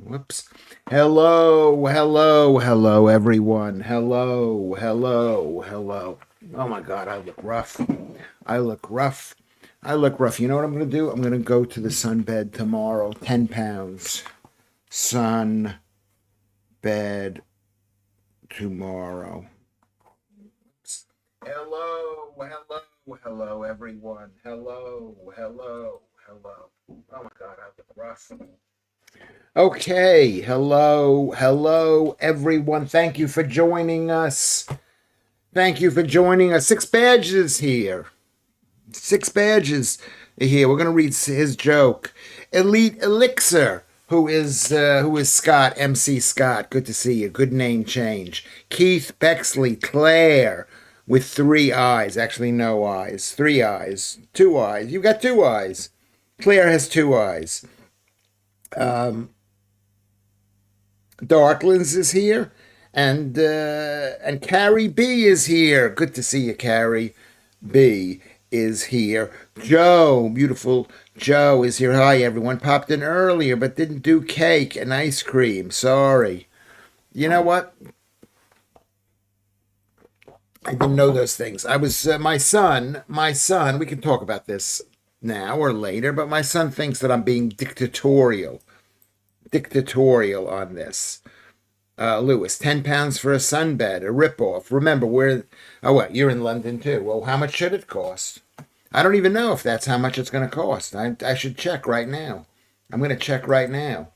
Whoops. Hello, everyone. Hello. Oh my God, I look rough. I look rough. You know what I'm going to do? I'm going to go to the sunbed tomorrow. 10 pounds. Sun bed tomorrow. Hello, everyone. Hello. Oh my God, I look rough. Okay, hello, everyone. Thank you for joining us. Six Badges here. Six Badges here. We're gonna read his joke. Elite Elixir, who is Scott, MC Scott. Good to see you. Good name change. Keith Bexley, Claire, with three eyes. Actually, no eyes. Three eyes. Two eyes. You got two eyes. Claire has two eyes. Darklands is here, and Carrie B is here. Good to see you, Carrie B is here. Joe, beautiful Joe is here. Hi, everyone. Popped in earlier, but didn't do cake and ice cream. Sorry. You know what? I didn't know those things. I was my son. We can talk about this now or later, but my son thinks that I'm being dictatorial on this. Lewis, 10 pounds for a sunbed, a ripoff. Remember, you're in London too. Well, how much should it cost? I don't even know if that's how much it's going to cost. I should check right now. I'm going to check right now.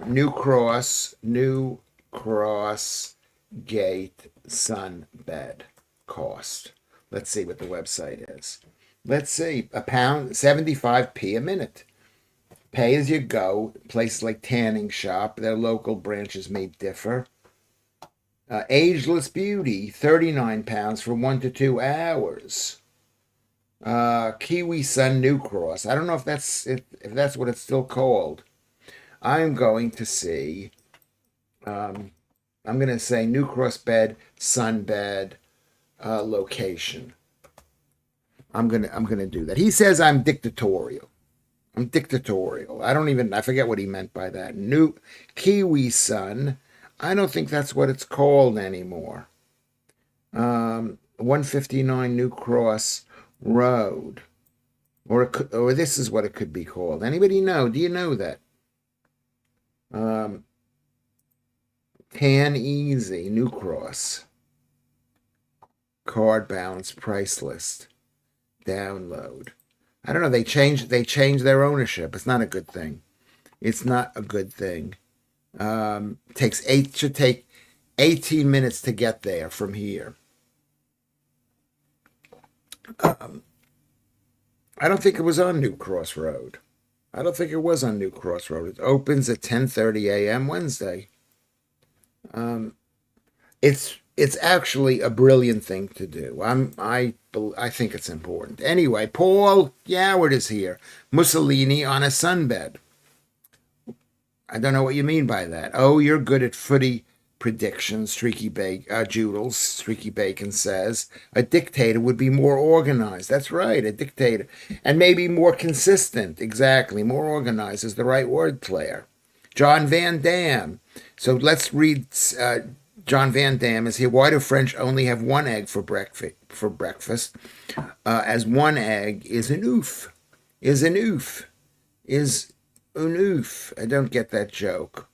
New Cross Gate sunbed cost. Let's see what the website is. Let's see, a pound, 75p a minute. Pay as you go. Places like Tanning Shop, their local branches may differ. Ageless Beauty, 39 pounds for 1 to 2 hours. Kiwi Sun New Cross. I don't know if that's what it's still called. I'm going to see. I'm going to say New Cross bed, sun bed, location. I'm gonna do that. He says I'm dictatorial. I forget what he meant by that. New Kiwi Sun. I don't think that's what it's called anymore. 159 New Cross Road. Or this is what it could be called. Anybody know? Do you know that? Tan Easy, New Cross. Card balance price list. Download. I don't know. They changed their ownership. It's not a good thing. Should take 18 minutes to get there from here. I don't think it was on New Cross Road. It opens at 10:30 a.m. Wednesday. It's actually a brilliant thing to do. I think it's important. Anyway, Paul Yoward is here. Mussolini on a sunbed. I don't know what you mean by that. Oh, you're good at footy predictions, Joodles. Streaky Bacon says a dictator would be more organized. That's right, a dictator, and maybe more consistent. Exactly, more organized is the right word, Claire. John Van Dam. So let's read. John Van Dam is here. Why do French only have one egg for breakfast? As one egg is an oof. Is an oof. I don't get that joke.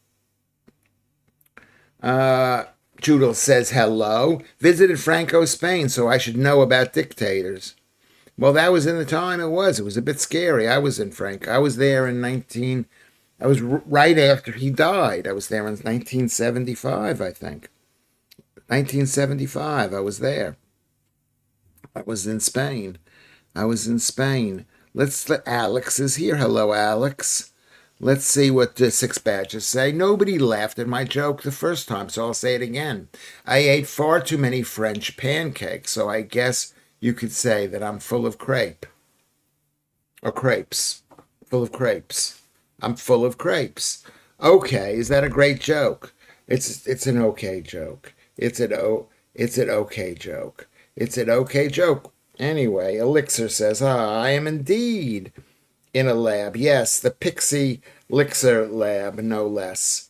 Judel says hello. Visited Franco, Spain, so I should know about dictators. Well, that was in the time it was. It was a bit scary. I was in Franco. I was there in I was right after he died. I was there in 1975, I think. 1975, I was there. I was in Spain. Alex is here. Hello, Alex. Let's see what the Six Badges say. Nobody laughed at my joke the first time, so I'll say it again. I ate far too many French pancakes, so I guess you could say that I'm full of crepes. Full of crepes. I'm full of crepes. Okay, is that a great joke? It's an okay joke. It's an okay joke. It's an okay joke. Anyway, Elixir says, I am indeed in a lab. Yes, the Pixie Elixir lab, no less.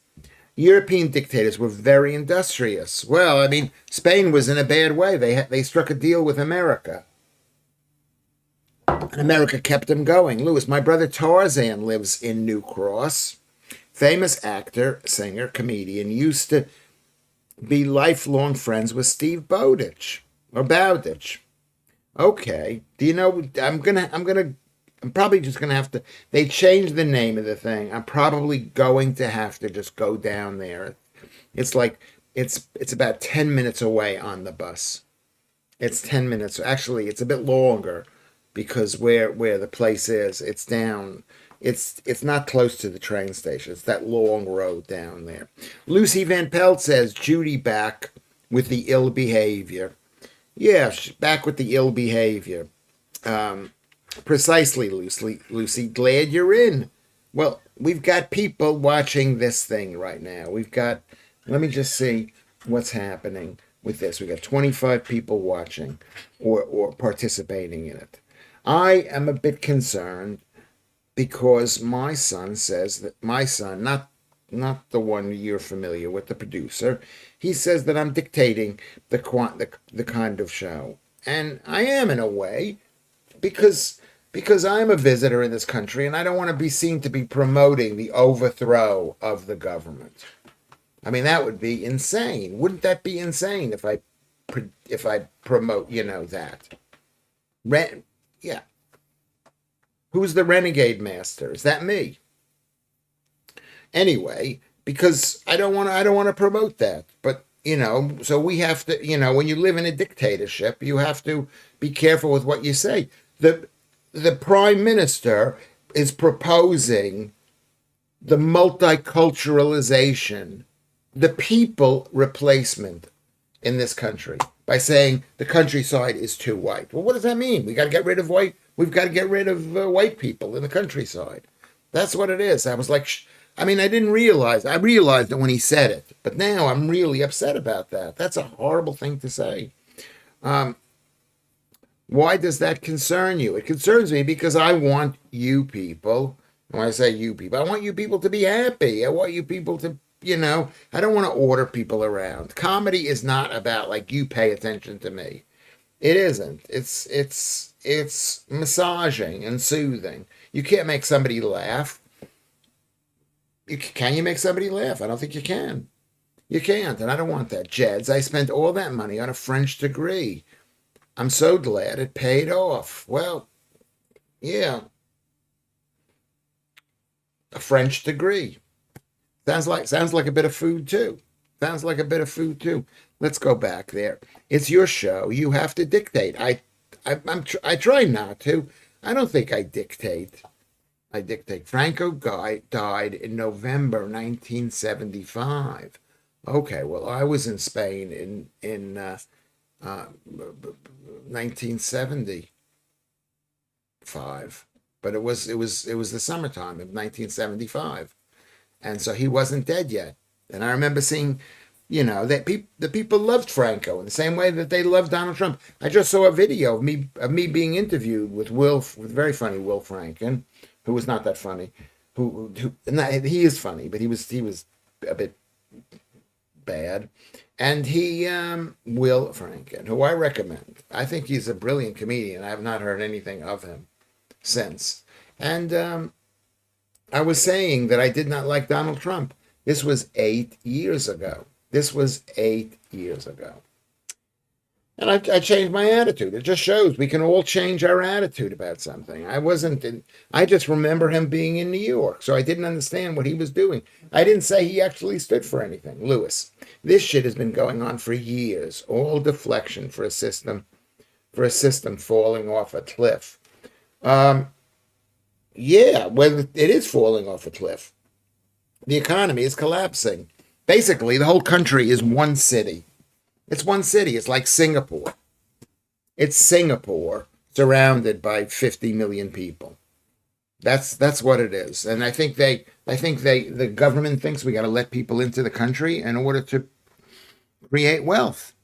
European dictators were very industrious. Well, I mean, Spain was in a bad way. They struck a deal with America, and America kept them going. Lewis, my brother Tarzan lives in New Cross. Famous actor, singer, comedian, used to be lifelong friends with Steve Bowditch or Bowditch. Okay. Do you know? I'm probably just gonna have to. They changed the name of the thing. I'm probably going to have to just go down there. It's like it's about 10 minutes away on the bus. It's 10 minutes. Actually, it's a bit longer because where the place is, it's down. It's not close to the train station. It's that long road down there. Lucy Van Pelt says Judy back with the ill behavior. Yeah, back with the ill behavior. Precisely, Lucy. Lucy, glad you're in. Well, we've got people watching this thing right now. We've got, let me just see what's happening with this. We got 25 people watching or participating in it. I am a bit concerned because my son says that my son, not the one you're familiar with, the producer, he says that I'm dictating the kind of show, and I am in a way because I'm a visitor in this country and I don't want to be seen to be promoting the overthrow of the government. I mean, that would be insane. Wouldn't that be insane if I promote, that? Yeah. Who's the renegade master? Is that me? Anyway, because I don't want to promote that. But, so we have to, when you live in a dictatorship, you have to be careful with what you say. The prime minister is proposing the multiculturalization, the people replacement in this country by saying the countryside is too white. Well, what does that mean? We got to get rid of white. We've got to get rid of white people in the countryside. That's what it is. I was like, I mean, I didn't realize. I realized it when he said it, but now I'm really upset about that. That's a horrible thing to say. Why does that concern you? It concerns me because I want you people, when I say you people, I want you people to be happy. I want you people to, I don't want to order people around. Comedy is not about like you pay attention to me. It isn't. It's massaging and soothing. You can't make somebody laugh. Can you make somebody laugh? I don't think you can. You can't, and I don't want that. Jeds, I spent all that money on a French degree. I'm so glad it paid off. Well, yeah, a French degree. Sounds like a bit of food too. Sounds like a bit of food too. Let's go back there. It's your show. You have to dictate. I try not to. I don't think I dictate. I dictate. Franco died in November 1975. Okay, well, I was in Spain in 1975, but it was the summertime of 1975, and so he wasn't dead yet. And I remember seeing, that the people loved Franco in the same way that they loved Donald Trump. I just saw a video of me being interviewed with very funny Will Franken, who was not that funny, who he is funny, but he was a bit bad. And Will Franken, who I recommend. I think he's a brilliant comedian. I have not heard anything of him since. And I was saying that I did not like Donald Trump. This was 8 years ago. And I changed my attitude. It just shows we can all change our attitude about something. I just remember him being in New York, so I didn't understand what he was doing. I didn't say he actually stood for anything. Lewis, this shit has been going on for years. All deflection for a system falling off a cliff. Yeah, well, it is falling off a cliff. The economy is collapsing. Basically, the whole country is one city. It's one city. It's like Singapore. It's Singapore surrounded by 50 million people. That's what it is. And I think the government thinks we got to let people into the country in order to create wealth.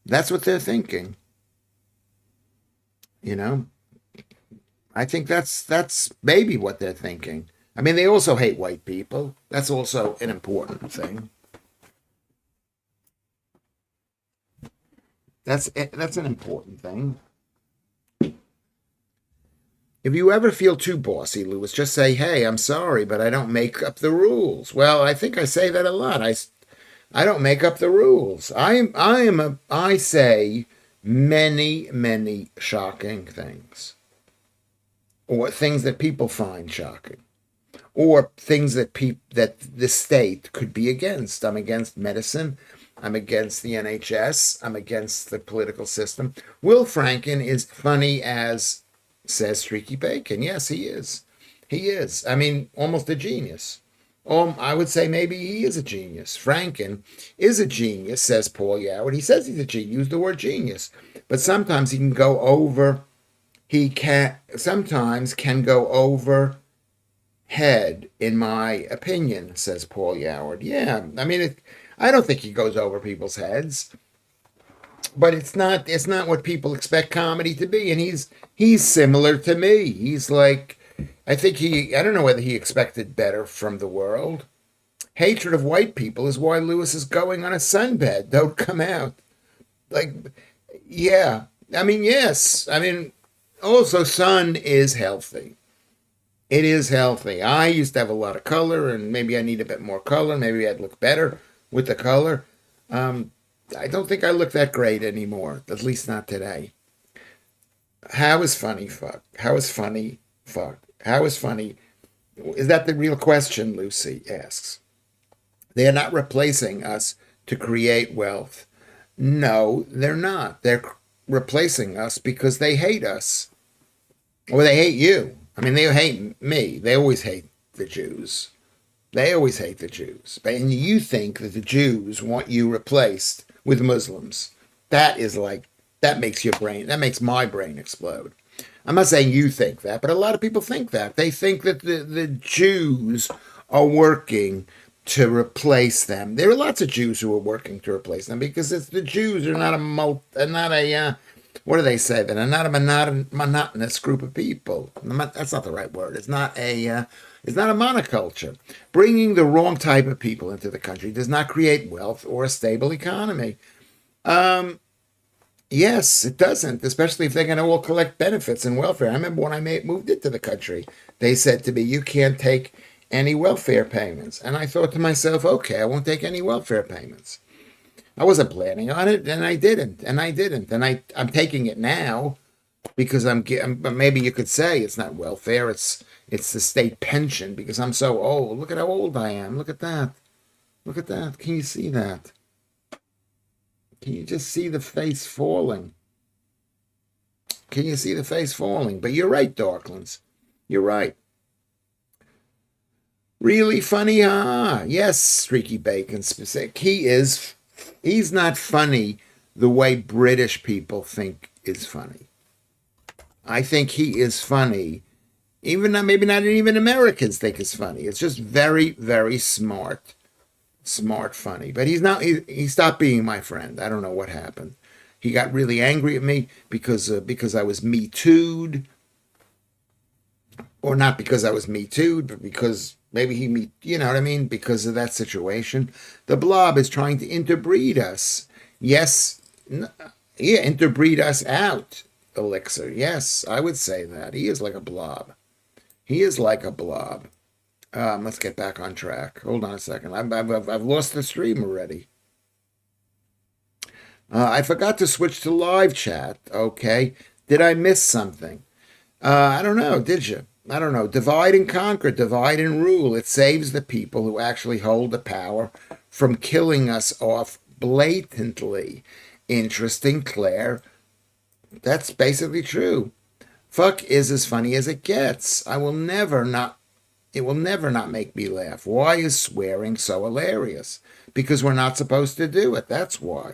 That's what they're thinking. I think that's maybe what they're thinking. I mean, they also hate white people. That's also an important thing. That's an important thing. If you ever feel too bossy, Lewis, just say, "Hey, I'm sorry, but I don't make up the rules." Well, I think I say that a lot. I don't make up the rules. I say many shocking things, or things that people find shocking, or things that that the state could be against. I'm against medicine. I'm against the NHS. I'm against the political system. Will Franken is funny as says Streaky Bacon. Yes, he is. He is. I mean, almost a genius. I would say maybe he is a genius. Franken is a genius, says Paul Yoward. He says he's a genius. Use the word genius. But sometimes he can go over. He can sometimes can go over head, in my opinion, says Paul Yoward. Yeah, I mean, I don't think he goes over people's heads, but it's not what people expect comedy to be, and he's similar to me. He's like, I don't know whether he expected better from the world. Hatred of white people is why Lewis is going on a sunbed. Don't come out. Like, yeah, I mean, yes, I mean, also sun is healthy. It is healthy. I used to have a lot of color, and maybe I need a bit more color. Maybe I'd look better with the color. Um, I don't think I look that great anymore, at least not today. How is funny fuck? How is funny fuck? How is funny? Is that the real question, Lucy asks. They are not replacing us to create wealth. No, they're not. They're replacing us because they hate us. Or they hate you. I mean, they hate me. They always hate the Jews. They always hate the Jews. And you think that the Jews want you replaced with Muslims. That is like, that makes my brain explode. I'm not saying you think that, but a lot of people think that. They think that the Jews are working to replace them. There are lots of Jews who are working to replace them because the Jews are not what do they say? They're not a monotonous group of people. That's not the right word. It's not a monoculture. Bringing the wrong type of people into the country does not create wealth or a stable economy. Um, yes, it doesn't, especially if they're going to all collect benefits and welfare. I remember when moved into the country, they said to me, "You can't take any welfare payments." And I thought to myself, okay, I won't take any welfare payments. I wasn't planning on it, and I didn't, and I'm taking it now because maybe you could say it's not welfare, it's the state pension because I'm so old. Look at how old I am. Look at that. Look at that. Can you see that? Can you just see the face falling? Can you see the face falling? But you're right, Darklands. You're right. Really funny, huh? Yes, Streaky Bacon specific. He's not funny the way British people think is funny. I think he is funny. Even maybe not even Americans think is funny. It's just very smart, funny. But he's not. He stopped being my friend. I don't know what happened. He got really angry at me because I was me too'd, or not because I was me too'd, but because maybe you know what I mean? Because of that situation. The blob is trying to interbreed us. Yes, yeah, interbreed us out, Elixir. Yes, I would say that. He is like a blob. He is like a blob. Let's get back on track. Hold on a second. I've lost the stream already. I forgot to switch to live chat. Okay. Did I miss something? I don't know. Did you? I don't know. Divide and conquer, divide and rule. It saves the people who actually hold the power from killing us off blatantly. Interesting, Claire. That's basically true. Fuck is as funny as it gets. It will never not make me laugh. Why is swearing so hilarious? Because we're not supposed to do it. That's why.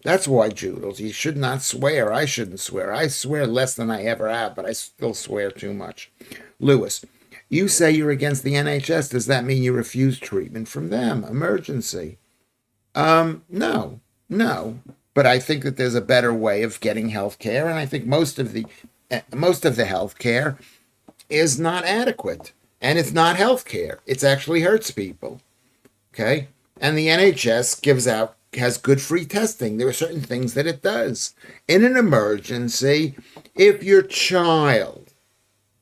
That's why, Joodles. You should not swear. I shouldn't swear. I swear less than I ever have, but I still swear too much. Lewis, you say you're against the NHS. Does that mean you refuse treatment from them? Emergency. No. But I think that there's a better way of getting health care, and I think most of the most of the health care is not adequate. And it's not health care. It actually hurts people. Okay? And the NHS has good free testing. There are certain things that it does. In an emergency, if your child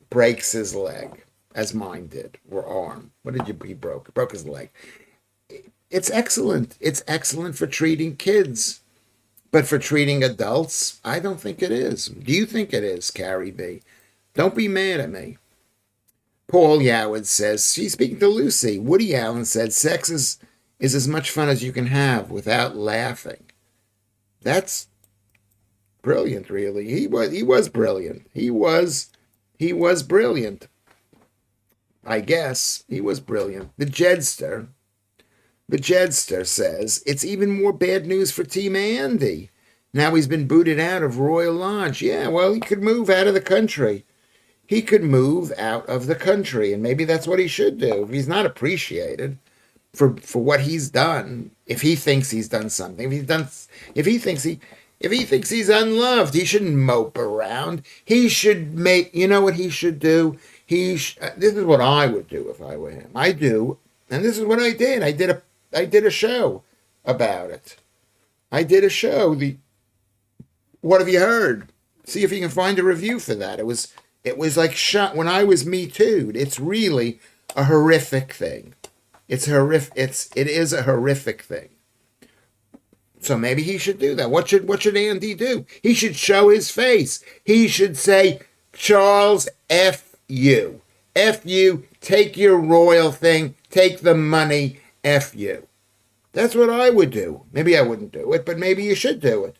breaks his leg, as mine did, or arm, he broke? He broke his leg. It's excellent. It's excellent for treating kids. But for treating adults, I don't think it is. Do you think it is, Carrie B? Don't be mad at me. Paul Yoward says, she's speaking to Lucy. Woody Allen said, sex is as much fun as you can have without laughing. That's brilliant, really. He was brilliant. He was brilliant. I guess he was brilliant. The Jedster says, it's even more bad news for Team Andy. Now he's been booted out of Royal Lodge. Yeah, well, he could move out of the country. He could move out of the country, and maybe that's what he should do. If he's not appreciated for what he's done, if he thinks he's done something, if he thinks he's unloved, he shouldn't mope around. He should you know what he should do? This is what I would do if I were him. And this is what I did. I did a show about it. I did a show. What have you heard? See if you can find a review for that. It was like shot when I was Me Too'd. It's really a horrific thing. It's horrific. It is a horrific thing. So maybe he should do that. What should Andy do? He should show his face. He should say, Charles, F you. F you. Take your royal thing. Take the money. F you. That's what I would do. Maybe I wouldn't do it, but maybe you should do it.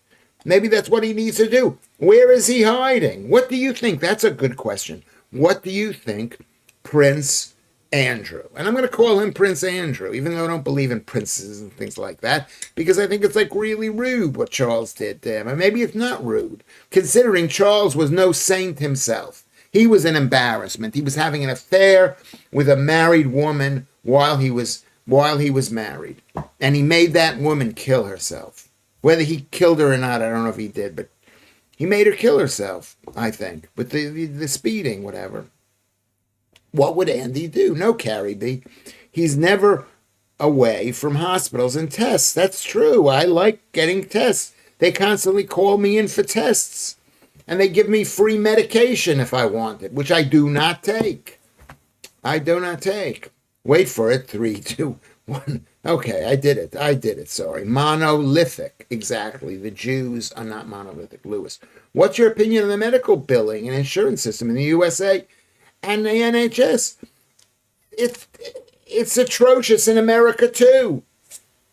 Maybe that's what he needs to do. Where is he hiding? What do you think? That's a good question. What do you think, Prince Andrew? And I'm going to call him Prince Andrew, even though I don't believe in princes and things like that, because I think it's like really rude what Charles did to him. And maybe it's not rude, considering Charles was no saint himself. He was an embarrassment. He was having an affair with a married woman while he was married. And he made that woman kill herself. Whether he killed her or not, I don't know if he did, but he made her kill herself, I think, with the speeding, whatever. What would Andy do? No, Carrie B. He's never away from hospitals and tests. That's true. I like getting tests. They constantly call me in for tests. And they give me free medication if I want it, which I do not take. I do not take. Wait for it. 3, 2, 1. Okay, I did it. Sorry. Monolithic. Exactly. The Jews are not monolithic. Lewis. What's your opinion on the medical billing and insurance system in the USA and the NHS? It's atrocious in America, too.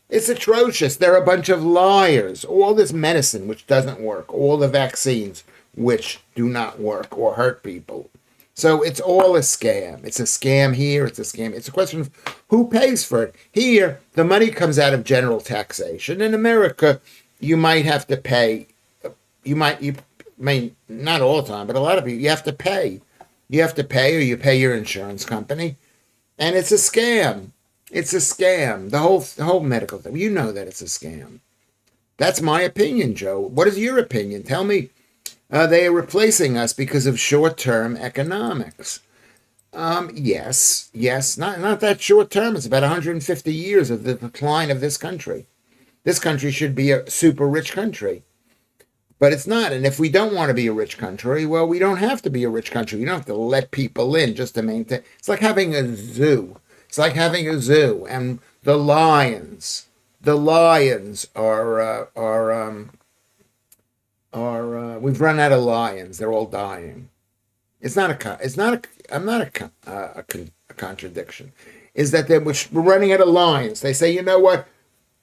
It's atrocious. They're a bunch of liars. All this medicine, which doesn't work. All the vaccines, which do not work or hurt people. So it's all a scam. It's a scam here. It's a scam. It's a question of who pays for it. Here, the money comes out of general taxation. In America, you might have to pay. You may not all the time, but a lot of people, you have to pay. You have to pay, or you pay your insurance company. And it's a scam. It's a scam. The whole medical thing. You know that it's a scam. That's my opinion, Joe. What is your opinion? Tell me. They are replacing us because of short-term economics. Yes. Not that short-term. It's about 150 years of the decline of this country. This country should be a super rich country. But it's not. And if we don't want to be a rich country, well, we don't have to be a rich country. We don't have to let people in just to maintain. It's like having a zoo. And the lions we've run out of lions. They're all dying. I'm not a contradiction. Is that we're running out of lions. They say, you know what?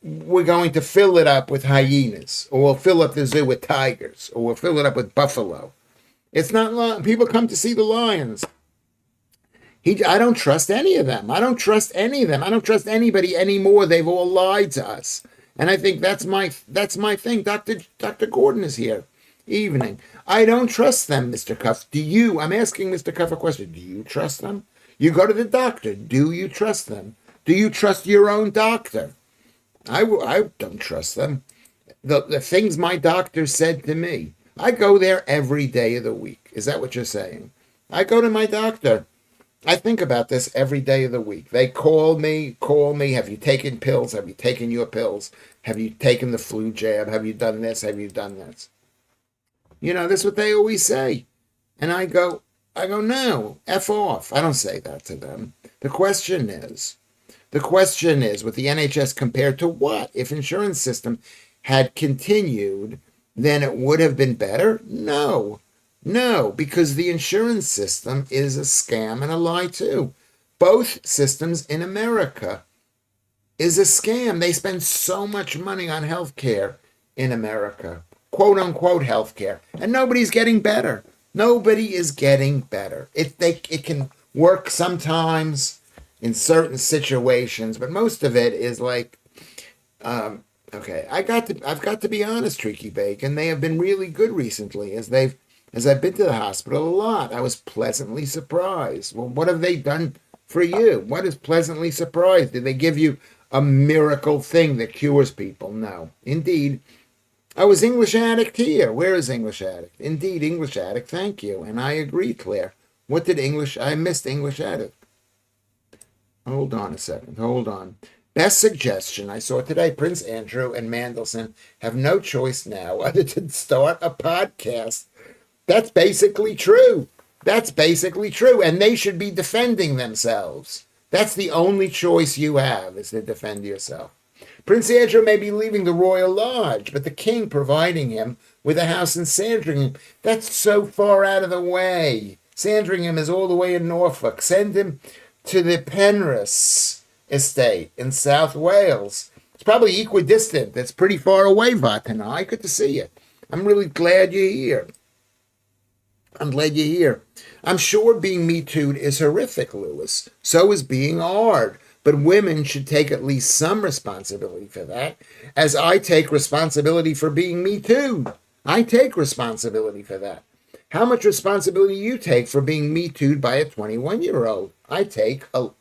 We're going to fill it up with hyenas, or we'll fill up the zoo with tigers, or we'll fill it up with buffalo. It's not people come to see the lions. I don't trust any of them. I don't trust anybody anymore. They've all lied to us. And I think that's my thing. Dr. Gordon is here. Evening. I don't trust them, Mr. Cuff. Do you? I'm asking Mr. Cuff a question. Do you trust them? You go to the doctor. Do you trust them? Do you trust your own doctor? I don't trust them. The things my doctor said to me. I go there every day of the week. Is that what you're saying? I go to my doctor. I think about this every day of the week. They call me. Have you taken pills? Have you taken your pills? Have you taken the flu jab? Have you done this? Have you done this? That's what they always say. And I go, no, F off. I don't say that to them. The question is, with the NHS compared to what? If insurance system had continued, then it would have been better? No. No, because the insurance system is a scam and a lie too. Both systems in America is a scam. They spend so much money on healthcare in America, quote unquote healthcare, and nobody's getting better. Nobody is getting better. It can work sometimes in certain situations, but most of it is like, okay. I've got to be honest, Tricky Bacon. They have been really good recently as I've been to the hospital a lot. I was pleasantly surprised. Well, what have they done for you? What is pleasantly surprised? Did they give you a miracle thing that cures people? No. Indeed. I was English Addict here. Where is English Addict? Indeed, English Addict. Thank you. And I agree, Claire. I missed English Addict. Hold on a second. Hold on. Best suggestion I saw today, Prince Andrew and Mandelson have no choice now other than start a podcast. That's basically true. That's basically true. And they should be defending themselves. That's the only choice you have, is to defend yourself. Prince Andrew may be leaving the royal lodge, but the king providing him with a house in Sandringham. That's so far out of the way. Sandringham is all the way in Norfolk. Send him to the Penrhos estate in South Wales. It's probably equidistant. That's pretty far away, Vatanai. Good to see you. I'm really glad you're here. I'm glad you're here. I'm sure being Me Too'd is horrific, Lewis. So is being hard. But women should take at least some responsibility for that, as I take responsibility for being Me Too'd. I take responsibility for that. How much responsibility do you take for being Me Too'd by a 21-year-old? I take a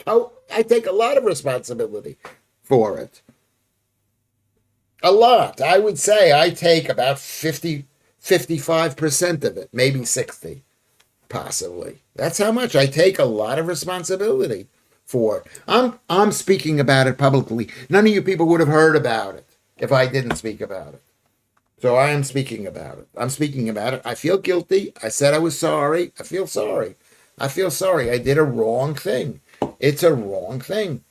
lot of responsibility for it. A lot. I would say I take about 55% of it, maybe 60, possibly. That's how much I take a lot of responsibility for. I'm speaking about it publicly. None of you people would have heard about it if I didn't speak about it. So I am speaking about it. I'm speaking about it. I feel guilty. I said I was sorry. I feel sorry. I feel sorry. I did a wrong thing. It's a wrong thing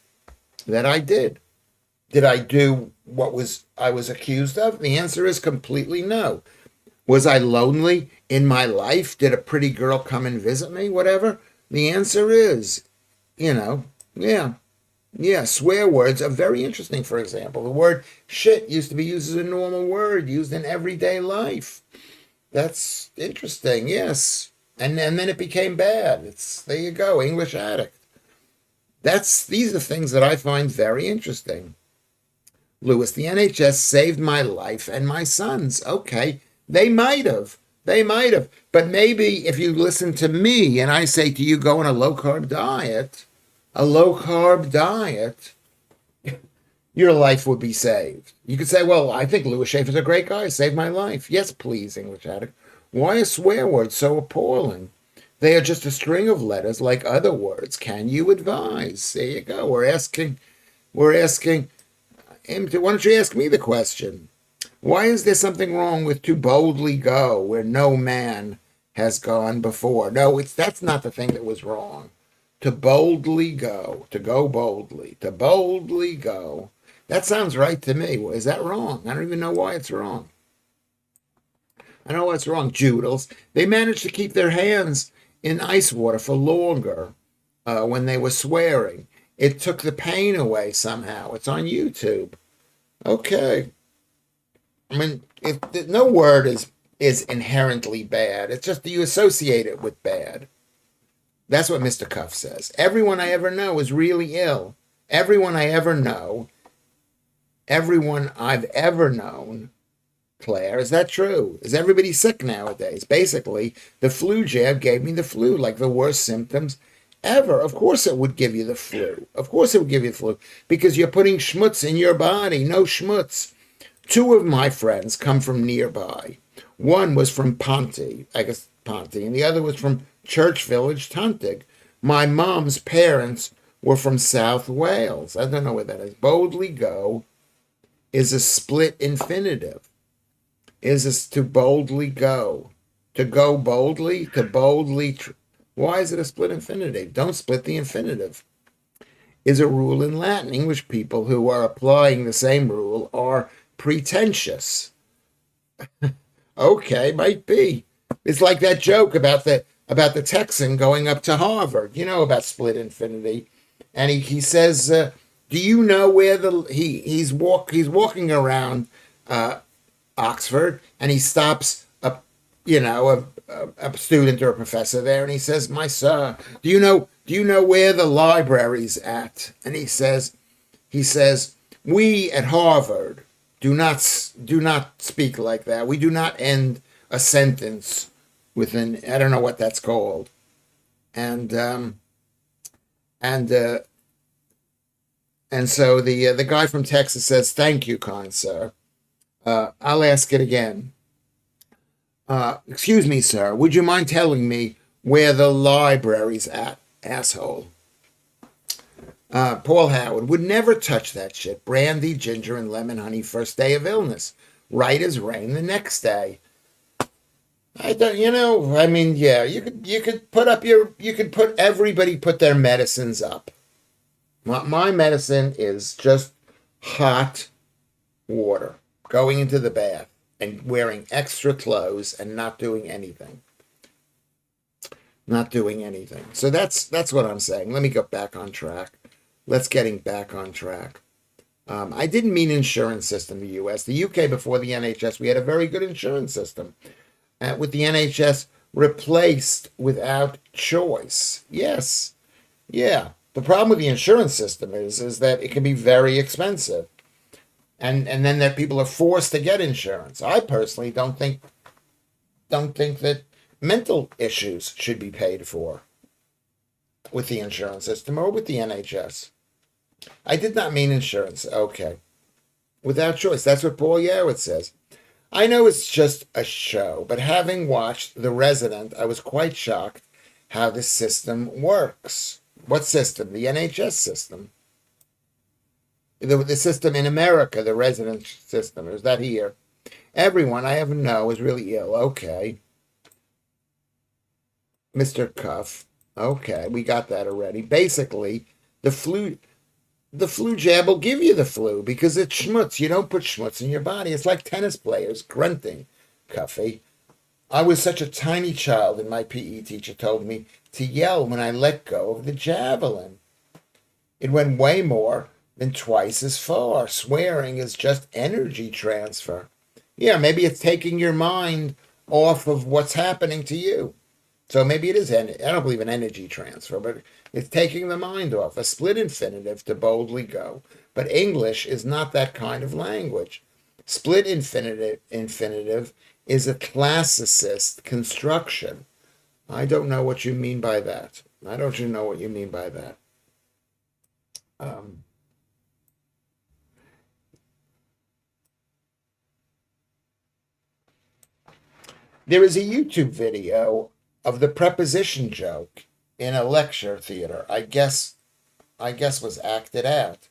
that I did. Did I do what I was accused of? The answer is completely no. Was I lonely in my life? Did a pretty girl come and visit me? Whatever. The answer is, yeah. Swear words are very interesting, for example. The word shit used to be used as a normal word, used in everyday life. That's interesting, yes. And then it became bad. There you go, English Addict. These are things that I find very interesting. Lewis, the NHS saved my life and my son's. Okay, they might have. But maybe if you listen to me and I say to you, go on a low-carb diet, your life would be saved. You could say, well, I think Lewis Schaffer's a great guy. Saved my life. Yes, please, English Addict. Why are swear words so appalling? They are just a string of letters like other words. Can you advise? There you go. We're asking him to, why don't you ask me the question? Why is there something wrong with to boldly go where no man has gone before? No, that's not the thing that was wrong. To boldly go, to go boldly, to boldly go. That sounds right to me. Is that wrong? I don't even know why it's wrong. I know what's wrong. Joodles. They managed to keep their hands in ice water for longer when they were swearing. It took the pain away somehow. It's on YouTube. Okay. I mean, no word is inherently bad. It's just that you associate it with bad. That's what Mr. Cuff says. Everyone I ever know is really ill. Everyone I've ever known, Claire, is that true? Is everybody sick nowadays? Basically, the flu jab gave me the flu, like the worst symptoms ever. Of course it would give you the flu. Of course it would give you the flu, because you're putting schmutz in your body. No schmutz. Two of my friends come from nearby. One was from Ponty, I guess Ponty, and the other was from Church Village, Tuntig. My mom's parents were from South Wales. I don't know what that is. Boldly go is a split infinitive. Is this to boldly go? To go boldly? To boldly. Why is it a split infinitive? Don't split the infinitive. Is a rule in Latin. English people who are applying the same rule are pretentious. Okay, might be. It's like that joke about the Texan going up to Harvard. You know about split infinity, and he says, "Do you know where he's walking around Oxford, and he stops a student or a professor there, and he says, 'My sir, do you know where the library's at?' And he says, 'We at Harvard do not speak like that. We do not end a sentence with an, I don't know what that's called.'" And and and so the guy from Texas says, "Thank you, kind sir. I'll ask it again. Excuse me, sir. Would you mind telling me where the library's at, asshole?" Paul Howard would never touch that shit. Brandy, ginger, and lemon honey first day of illness. Right as rain the next day. I don't, I mean, yeah, everybody put their medicines up. My medicine is just hot water, going into the bath and wearing extra clothes and not doing anything. Not doing anything. So that's what I'm saying. Let me get back on track. Let's getting back on track. I didn't mean insurance system in the U.S. The U.K. before the NHS, we had a very good insurance system. With the NHS replaced without choice. Yes. Yeah. The problem with the insurance system is that it can be very expensive. And then that people are forced to get insurance. I personally don't think that mental issues should be paid for with the insurance system or with the NHS. I did not mean insurance. Okay. Without choice. That's what Paul Yarwood says. I know it's just a show, but having watched The Resident, I was quite shocked how this system works. What system? The NHS system. The system in America, the resident system. Is that here? Everyone I ever know is really ill. Okay. Mr. Cuff. Okay, we got that already. Basically, the flu jab will give you the flu because it's schmutz. You don't put schmutz in your body. It's like tennis players grunting, Cuffy. I was such a tiny child, and my PE teacher told me to yell when I let go of the javelin. It went way more than twice as far. Swearing is just energy transfer. Yeah, maybe it's taking your mind off of what's happening to you. So maybe it is, I don't believe in energy transfer, but it's taking the mind off. A split infinitive to boldly go. But English is not that kind of language. Split infinitive is a classicist construction. I don't know what you mean by that. I don't know what you mean by that. There is a YouTube video of the preposition joke in a lecture theater. I guess was acted out.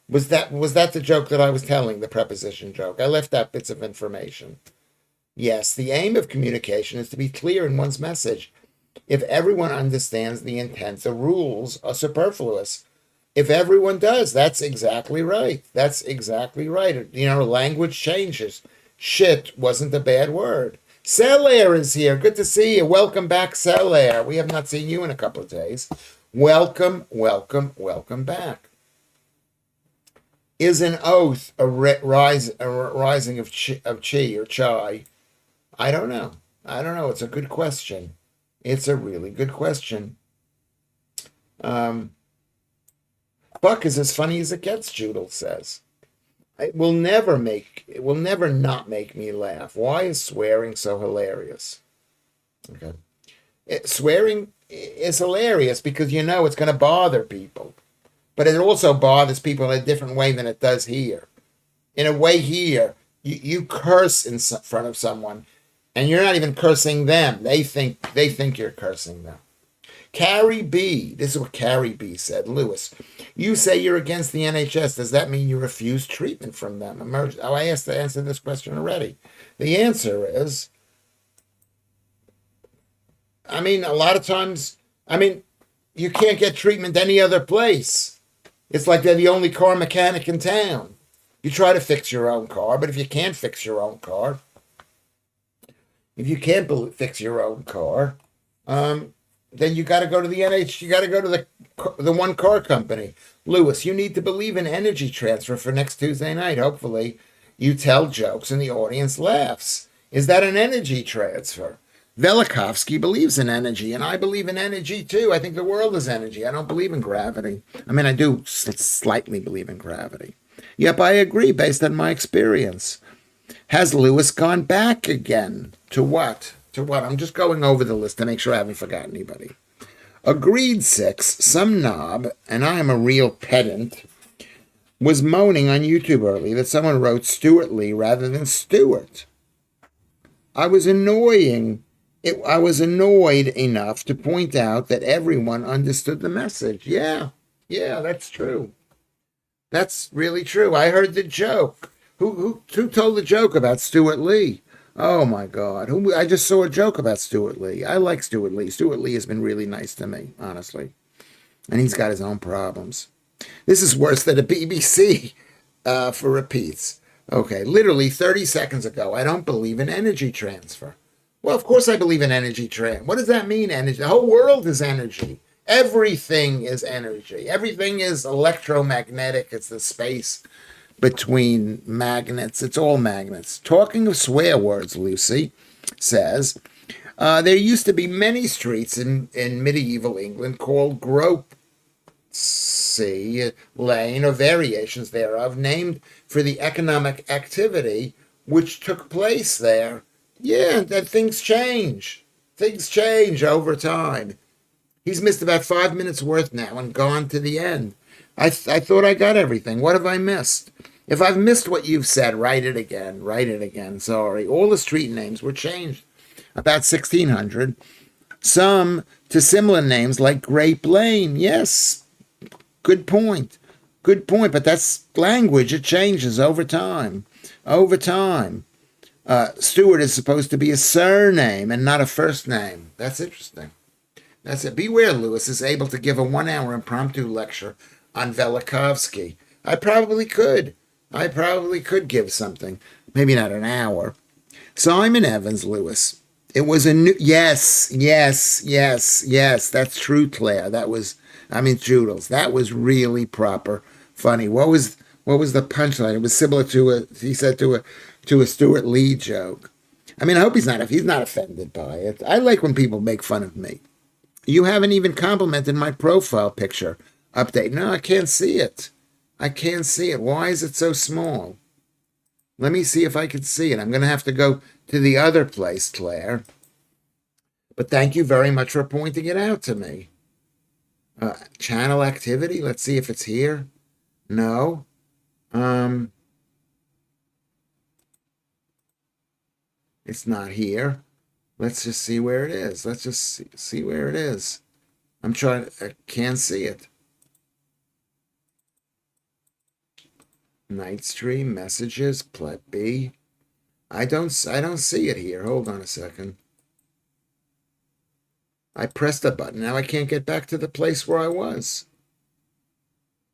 Was that the joke that I was telling, the preposition joke? I left out bits of information. Yes, the aim of communication is to be clear in one's message. If everyone understands the intent, the rules are superfluous. If everyone does, that's exactly right. That's exactly right. Language changes. Shit wasn't a bad word. Celair is here. Good to see you. Welcome back, Celair. We have not seen you in a couple of days. Welcome, welcome, welcome back. Is an oath a rising of chi or chai? I don't know. It's a good question. It's a really good question. Buck is as funny as it gets, Judel says. It will never not make me laugh. Why is swearing so hilarious? Okay. Swearing is hilarious because it's going to bother people. But it also bothers people in a different way than it does here. In a way here, you curse in front of someone. And you're not even cursing them. They think you're cursing them. Carrie B. This is what Carrie B said. Lewis, you say you're against the NHS. Does that mean you refuse treatment from them? I asked to answer this question already. The answer is, a lot of times, you can't get treatment any other place. It's like they're the only car mechanic in town. You try to fix your own car, but if you can't fix your own car, if you can't fix your own car, then you got to go to the NH. You got to go to the one car company. Lewis, you need to believe in energy transfer for next Tuesday night. Hopefully, you tell jokes and the audience laughs. Is that an energy transfer? Velikovsky believes in energy, and I believe in energy too. I think the world is energy. I don't believe in gravity. I do slightly believe in gravity. Yep, I agree based on my experience. Has Lewis gone back again? To what? To what? I'm just going over the list to make sure I haven't forgotten anybody. Agreed 6, some knob, and I am a real pedant, was moaning on YouTube early that someone wrote Stuart Lee rather than Stewart. I was annoyed enough to point out that everyone understood the message. Yeah, that's true. That's really true. I heard the joke. Who told the joke about Stuart Lee? Oh my God! I just saw a joke about Stuart Lee. I like Stuart Lee. Stuart Lee has been really nice to me, honestly, and he's got his own problems. This is worse than a BBC for repeats. Okay, literally 30 seconds ago, I don't believe in energy transfer. Well, of course I believe in energy transfer. What does that mean, energy? The whole world is energy. Everything is energy. Everything is electromagnetic. It's the space between magnets. It's all magnets. Talking of swear words, Lucy says, there used to be many streets in medieval England called Gropsy Lane, or variations thereof, named for the economic activity which took place there. Yeah, that things change. Things change over time. He's missed about 5 minutes worth now and gone to the end. I thought I got everything. What have I missed? If I've missed what you've said, write it again. Write it again. Sorry. All the street names were changed about 1600. Some to similar names like Grape Lane. Yes, good point. Good point. But that's language. It changes over time. Over time. Stewart is supposed to be a surname and not a first name. That's interesting. That's it. Beware, Lewis is able to give a 1-hour impromptu lecture on Velikovsky. I probably could. Give something. Maybe not an hour. Simon Evans, Lewis. It was a new. Yes. That's true, Claire. Joodles. That was really proper funny. What was the punchline? It was similar to he said to a Stuart Lee joke. I hope he's not offended by it. I like when people make fun of me. You haven't even complimented my profile picture update. No, I can't see it. Why is it so small? Let me see if I can see it. I'm going to have to go to the other place, Claire. But thank you very much for pointing it out to me. Channel activity. Let's see if it's here. No. It's not here. Let's just see where it is. Let's just see where it is. I can't see it. Nightstream, messages, Plet B. I don't see it here. Hold on a second. I pressed a button. Now I can't get back to the place where I was.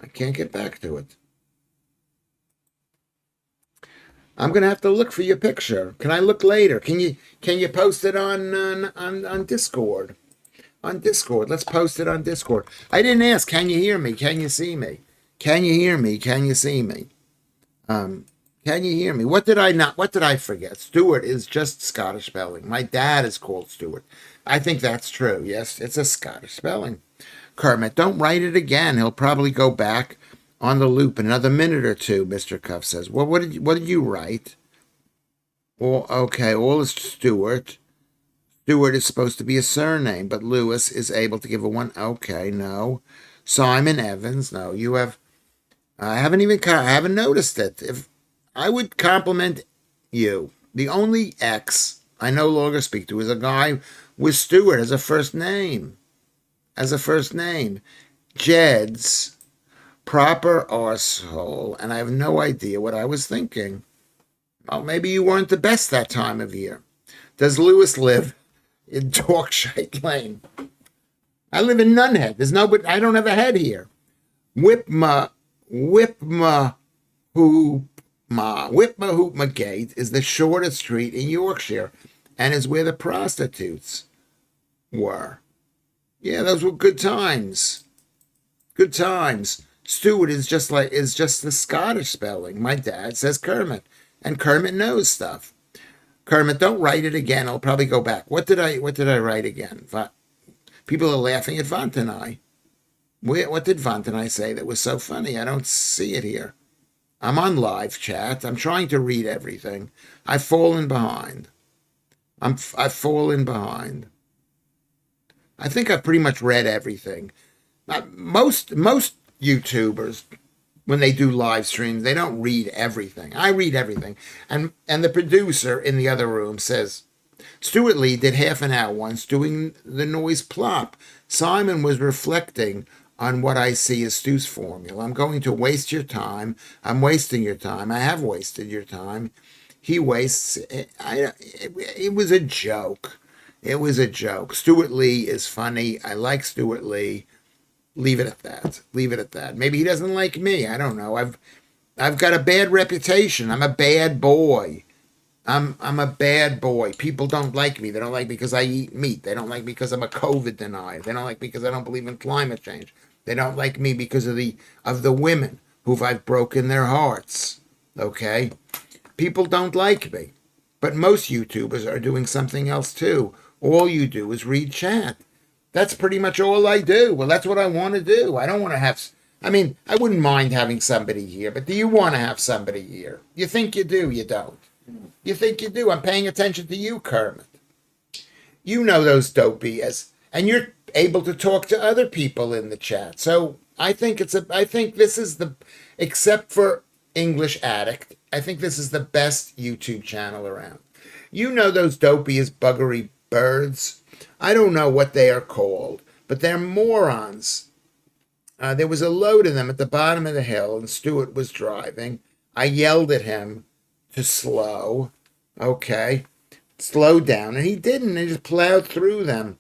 I can't get back to it. I'm gonna have to look for your picture. Can I look later? Can you post it on Discord? On Discord. Let's post it on Discord. I didn't ask. Can you hear me? Can you see me? Can you hear me? Can you see me? Can you hear me? What did I forget? Stuart is just Scottish spelling. My dad is called Stuart. I think that's true. Yes, it's a Scottish spelling. Kermit, don't write it again. He'll probably go back on the loop in another minute or two, Mr. Cuff says. Well, what did you write? Well, okay, all is Stuart. Stuart is supposed to be a surname, but Lewis is able to give a one. Okay, no. Simon Evans, no. You have. I haven't noticed it. If I would compliment you, the only X I no longer speak to is a guy with Stewart as a first name. As a first name. Jed's proper arsehole, and I have no idea what I was thinking. Well, maybe you weren't the best that time of year. Does Lewis live in Dorkshire Lane? I live in Nunhead. There's no, but I don't have a head here. Whipma Hoopma Gate is the shortest street in Yorkshire and is where the prostitutes were. Yeah, those were good times. Good times. Stewart is just the Scottish spelling. My dad says Kermit, and Kermit knows stuff. Kermit, don't write it again. I'll probably go back. What did I write again? People are laughing at Vant and I. What did Vant and I say that was so funny? I don't see it here. I'm on live chat. I'm trying to read everything. I've fallen behind. I've fallen behind. I think I've pretty much read everything. Most YouTubers, when they do live streams, they don't read everything. I read everything. And the producer in the other room says, Stuart Lee did half an hour once doing the noise plop. Simon was reflecting on what I see as Stu's formula. I'm going to waste your time. I'm wasting your time. I have wasted your time. He wastes. It was a joke. It was a joke. Stuart Lee is funny. I like Stuart Lee. Leave it at that. Leave it at that. Maybe he doesn't like me. I don't know. I've got a bad reputation. I'm a bad boy. I'm a bad boy. People don't like me. They don't like me because I eat meat. They don't like me because I'm a COVID denier. They don't like me because I don't believe in climate change. They don't like me because of the women who I've broken their hearts. Okay? People don't like me. But most YouTubers are doing something else too. All you do is read chat. That's pretty much all I do. Well, that's what I want to do. I don't want to have... I mean, I wouldn't mind having somebody here, but do you want to have somebody here? You think you do, you don't. You think you do. I'm paying attention to you, Kermit. You know those dopey and you're able to talk to other people in the chat. So I think this is except for English Addict, I think this is the best YouTube channel around. You know those dopey as buggery birds? I don't know what they are called, but they're morons. There was a load of them at the bottom of the hill, and Stuart was driving. I yelled at him to slow. Okay, slow down, and he didn't. He just plowed through them.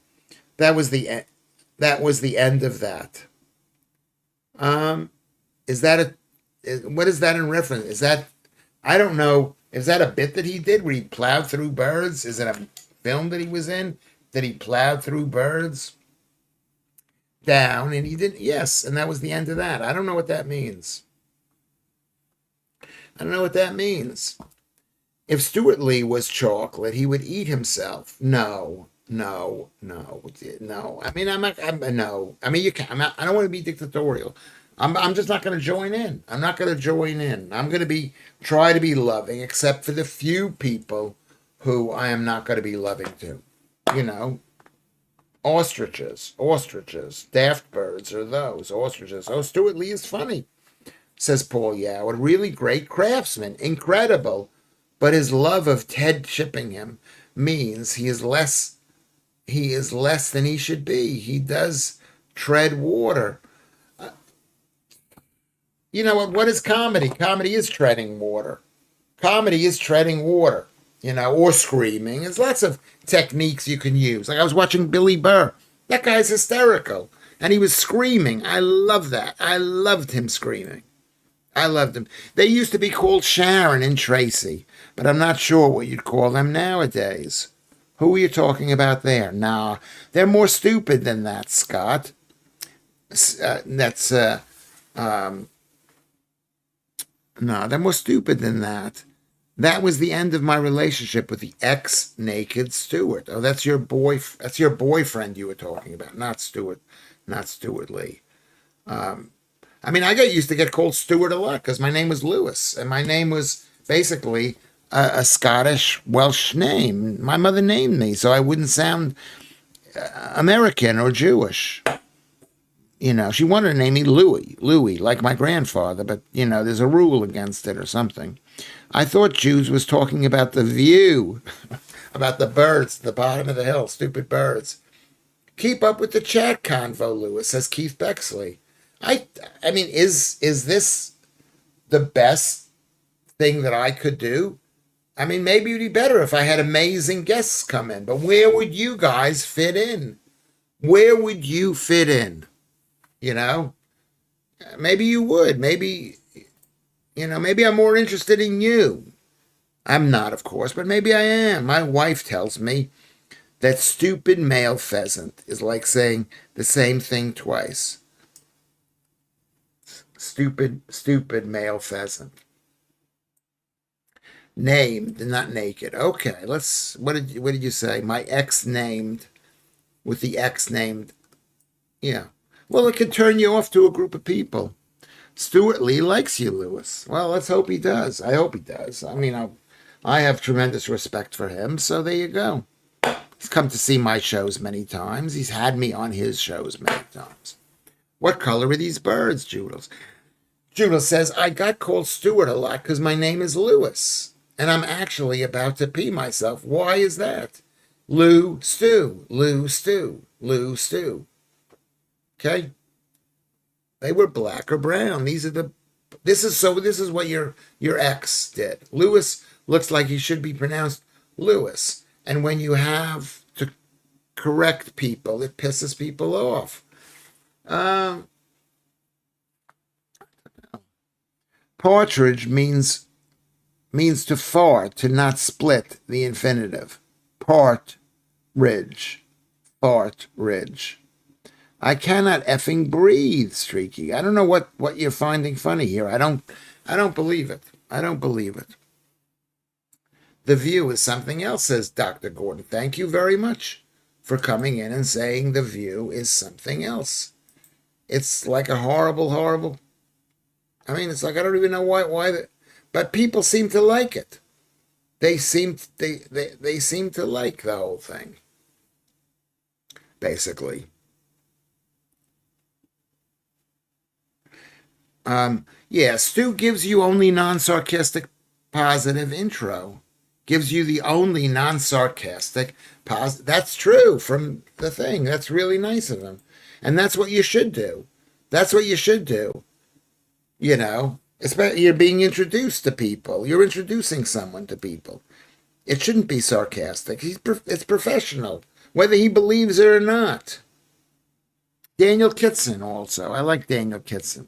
That was the end. That was the end of that. Is that what is that in reference? Is that, I don't know. Is that a bit that he did where he plowed through birds? Is it a film that he was in that he plowed through birds down and he didn't? Yes, and that was the end of that. I don't know what that means. I don't know what that means. If Stuart Lee was chocolate, he would eat himself. No. I mean, no. I mean, you can't. I don't want to be dictatorial. I'm just not going to join in. I'm not going to join in. I'm going to try to be loving, except for the few people who I am not going to be loving to. You know, ostriches, daft birds are those ostriches. Oh, Stuart Lee is funny, says Paul Yow. A really great craftsman, incredible, but his love of Ted shipping him means he is less than he should be. He does tread water. You know what is comedy? Comedy is treading water. Comedy is treading water, you know, or screaming. There's lots of techniques you can use. Like I was watching Billy Burr. That guy's hysterical. And he was screaming. I love that. I loved him screaming. I loved him. They used to be called Sharon and Tracy, but I'm not sure what you'd call them nowadays. Who are you talking about there? Nah, they're more stupid than that, Scott. No, they're more stupid than that. That was the end of my relationship with the ex-naked Stuart. Oh, that's your boyfriend you were talking about, not Stuart Lee. I mean, I got used to get called Stuart a lot because my name was Lewis, and my name was basically a Scottish Welsh name. My mother named me so I wouldn't sound American or Jewish. You know, she wanted to name me Louis, like my grandfather, but, you know, there's a rule against it or something. I thought Jews was talking about The View. about the birds at the bottom of the hill. Stupid birds. Keep up with the chat convo, Lewis, says Keith Bexley. I I mean, is this the best thing that I could do? I mean, maybe it'd be better if I had amazing guests come in, but where would you guys fit in? Where would you fit in? You know? Maybe you would. Maybe, maybe I'm more interested in you. I'm not, of course, but maybe I am. My wife tells me that stupid male pheasant is like saying the same thing twice. Stupid male pheasant. Named, not naked. Okay, what did you say? My ex named, with the X named. Yeah. Well, it could turn you off to a group of people. Stuart Lee likes you, Lewis. Well, let's hope he does. I hope he does. I mean, I have tremendous respect for him, so there you go. He's come to see my shows many times. He's had me on his shows many times. What color are these birds, Judith? Judith says, I got called Stuart a lot because my name is Lewis, and I'm actually about to pee myself. Why is that? Lou Stew, Lou Stew, Lou Stew. Okay? They were black or brown. This is what your ex did. Lewis looks like he should be pronounced Lewis. And when you have to correct people, it pisses people off. Partridge means to fart, to not split the infinitive. Partridge. Partridge. I cannot effing breathe, Streaky. I don't know what you're finding funny here. I don't believe it. I don't believe it. The View is something else, says Dr. Gordon. Thank you very much for coming in and saying The View is something else. It's like a horrible. I mean, it's like I don't even know why but people seem to like it. They seem to like the whole thing. Basically. Yeah, Stu gives you only non-sarcastic positive intro. Gives you the only non-sarcastic positive. That's true from the thing. That's really nice of him. And that's what you should do. That's what you should do. Especially you're being introduced to people. You're introducing someone to people. It shouldn't be sarcastic. It's professional, whether he believes it or not. Daniel Kitson also. I like Daniel Kitson.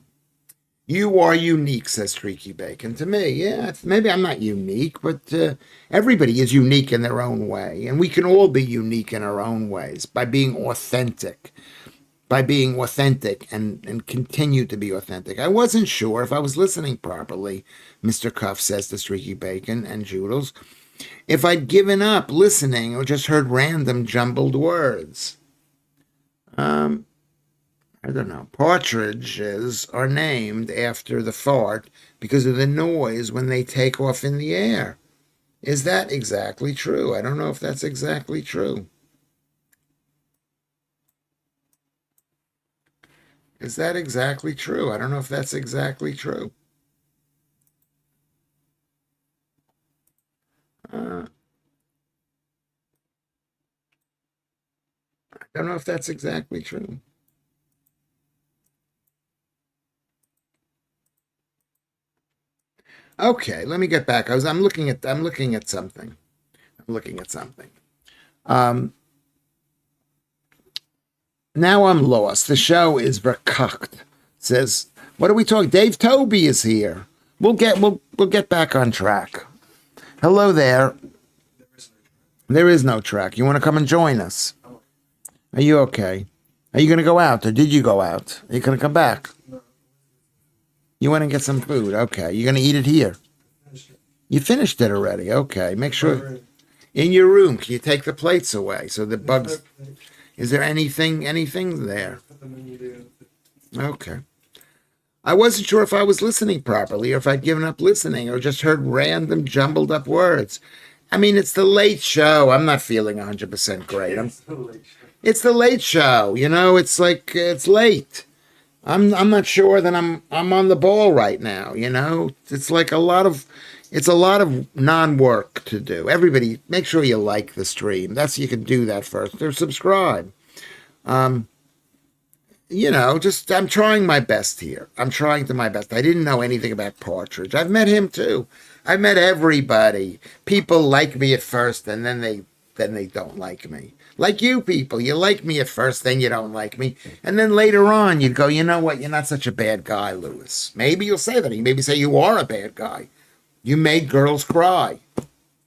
You are unique, says Streaky Bacon. To me, yeah, maybe I'm not unique, but everybody is unique in their own way. And we can all be unique in our own ways by being authentic. And continue to be authentic. I wasn't sure if I was listening properly, Mr. Cuff says to Streaky Bacon and Joodles, if I'd given up listening or just heard random jumbled words. I don't know. Partridges are named after the fart because of the noise when they take off in the air. Is that exactly true? I don't know if that's exactly true. Is that exactly true? I don't know if that's exactly true. I don't know if that's exactly true. Okay, let me get back. I'm looking at something. Now I'm lost. The show is verkauft. Says, what are we talking? Dave Toby is here. We'll get back on track. Hello there. There is no track. You want to come and join us? Are you okay? Are you going to go out, or did you go out? Are you going to come back? You want to get some food? Okay. You're going to eat it here? You finished it already. Okay. Make sure. In your room, can you take the plates away so the bugs... Is there anything there? Okay. I wasn't sure if I was listening properly or if I'd given up listening or just heard random jumbled up words. I mean, it's the late show. I'm not feeling 100% great. It's the late show. It's like, it's late. I'm not sure that I'm on the ball right now, you know? It's like a lot of non-work to do. Everybody, make sure you like the stream. That's you can do that first. Or subscribe. You know, just I'm trying my best here. I'm trying to my best. I didn't know anything about Partridge. I've met him too. I've met everybody. People like me at first, and then they don't like me. Like you people, you like me at first, then you don't like me, and then later on you go, you know what? You're not such a bad guy, Lewis. Maybe you'll say that. You maybe say you are a bad guy. You made girls cry.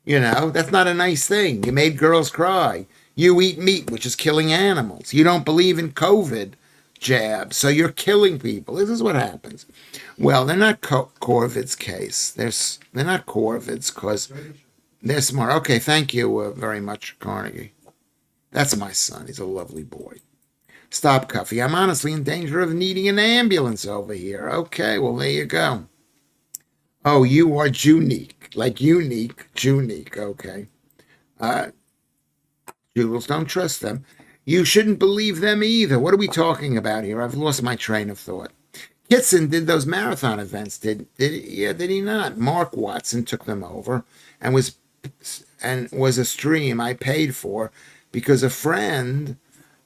You know, that's not a nice thing. You made girls cry. You eat meat, which is killing animals. You don't believe in COVID jabs, so you're killing people. This is what happens. Well, they're not Corvid's case. They're not Corvid's because they're smart. Okay, thank you very much, Carnegie. That's my son. He's a lovely boy. Stop, Cuffy. I'm honestly in danger of needing an ambulance over here. Okay, well, there you go. Oh, you are unique. Like unique, unique. Okay. Uh, Jewels, don't trust them. You shouldn't believe them either. What are we talking about here? I've lost my train of thought. Kitson did those marathon events, did he not? Mark Watson took them over and was a stream I paid for because a friend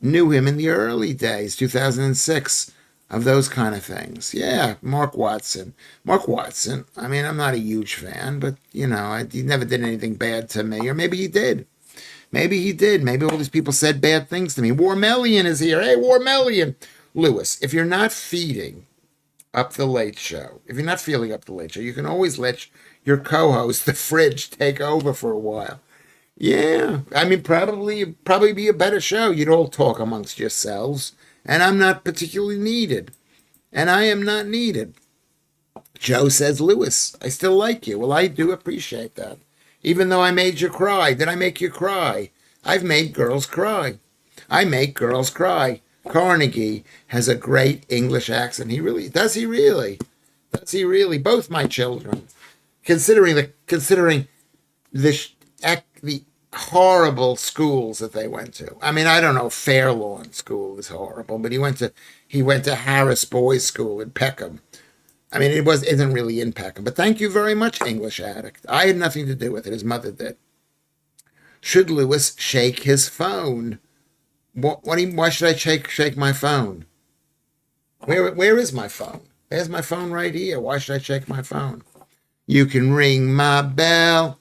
knew him in the early days, 2006, of those kind of things. Yeah, Mark Watson. Mark Watson. I mean, I'm not a huge fan, but you know, he never did anything bad to me, or maybe he did. Maybe he did. Maybe all these people said bad things to me. Warmellian is here. Hey, Warmellian. Lewis, if you're not feeding up the late show, if you're not feeling up the late show, you can always let your co-host, the fridge, take over for a while. Yeah, I mean, probably be a better show. You'd all talk amongst yourselves, and I'm not particularly needed, and I am not needed. Joe says, Lewis, I still like you. Well, I do appreciate that. Even though I made you cry. Did I make you cry? I've made girls cry. I make girls cry. Carnegie has a great English accent. He really does. He really does. He really. Both my children, considering the horrible schools that they went to. I mean, I don't know. Fairlawn School is horrible, but he went to Harris Boys School in Peckham. I mean, isn't really in Peckham. But thank you very much, English addict. I had nothing to do with it. His mother did. Should Lewis shake his phone? Why should I shake my phone? Where is my phone? There's my phone right here. Why should I shake my phone? You can ring my bell.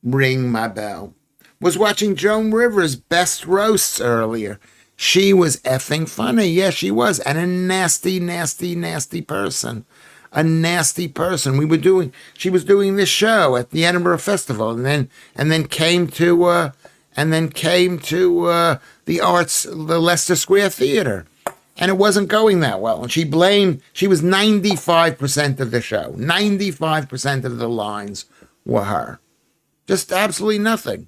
Ring my bell. Was watching Joan Rivers' best roasts earlier. She was effing funny. Yes, she was. And a nasty, nasty, nasty person. A nasty person. She was doing this show at the Edinburgh Festival and then came to the Leicester Square Theatre. And it wasn't going that well. And she was 95% of the show. 95% of the lines were her. Just absolutely nothing.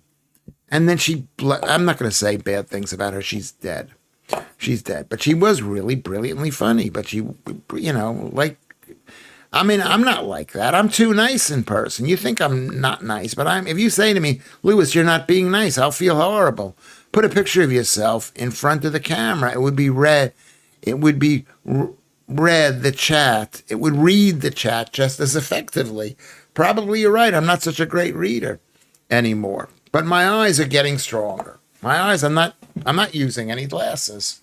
And then I'm not going to say bad things about her. She's dead. She's dead. But she was really brilliantly funny. But she, you know, I'm not like that. I'm too nice in person. You think I'm not nice, but if you say to me, Lewis, you're not being nice, I'll feel horrible. Put a picture of yourself in front of the camera. It would be read the chat. It would read the chat just as effectively. Probably you're right. I'm not such a great reader anymore. But my eyes are getting stronger. My eyes, I'm not using any glasses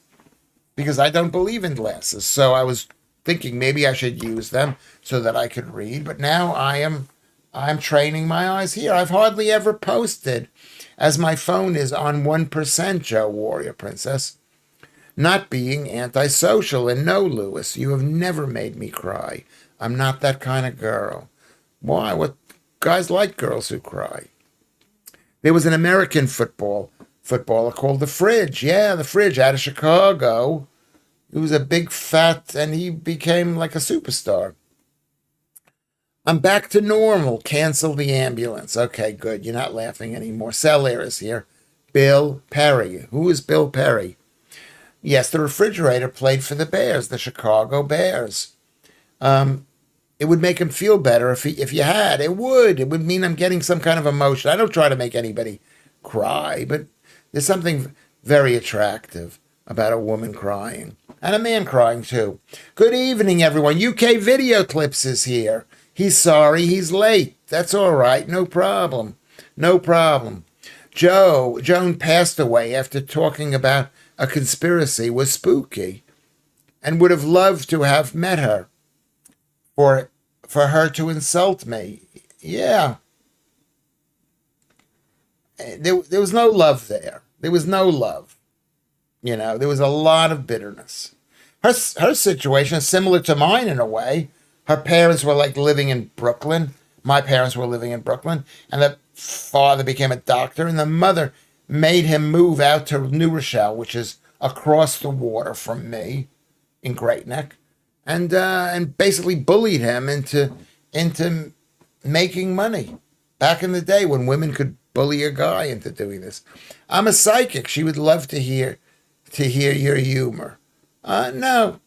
because I don't believe in glasses. So I was thinking maybe I should use them so that I could read. But now I'm training my eyes here. I've hardly ever posted as my phone is on 1%, Joe Warrior Princess. Not being antisocial. And no, Lewis, you have never made me cry. I'm not that kind of girl. Why? What guys like girls who cry? There was an American footballer called the Fridge. Yeah, the Fridge out of Chicago. He was a big fat, and he became like a superstar. I'm back to normal. Cancel the ambulance. Okay, good. You're not laughing anymore. Cellaire is here. Bill Perry. Who is Bill Perry? Yes, the refrigerator played for the Bears, the Chicago Bears. It would make him feel better if you had. It would. It would mean I'm getting some kind of emotion. I don't try to make anybody cry, but there's something very attractive about a woman crying. And a man crying too. Good evening, everyone. UK Video Clips is here. He's sorry he's late. That's all right. No problem. No problem. Joan passed away after talking about a conspiracy was spooky and would have loved to have met her for her to insult me. Yeah. There was no love there. There was no love. There was a lot of bitterness. Her situation is similar to mine in a way. Her parents were like living in Brooklyn. My parents were living in Brooklyn, and the father became a doctor, and the mother made him move out to New Rochelle, which is across the water from me in Great Neck, and basically bullied him into making money. Back in the day when women could bully a guy into doing this. I'm a psychic. She would love to hear your humor. No,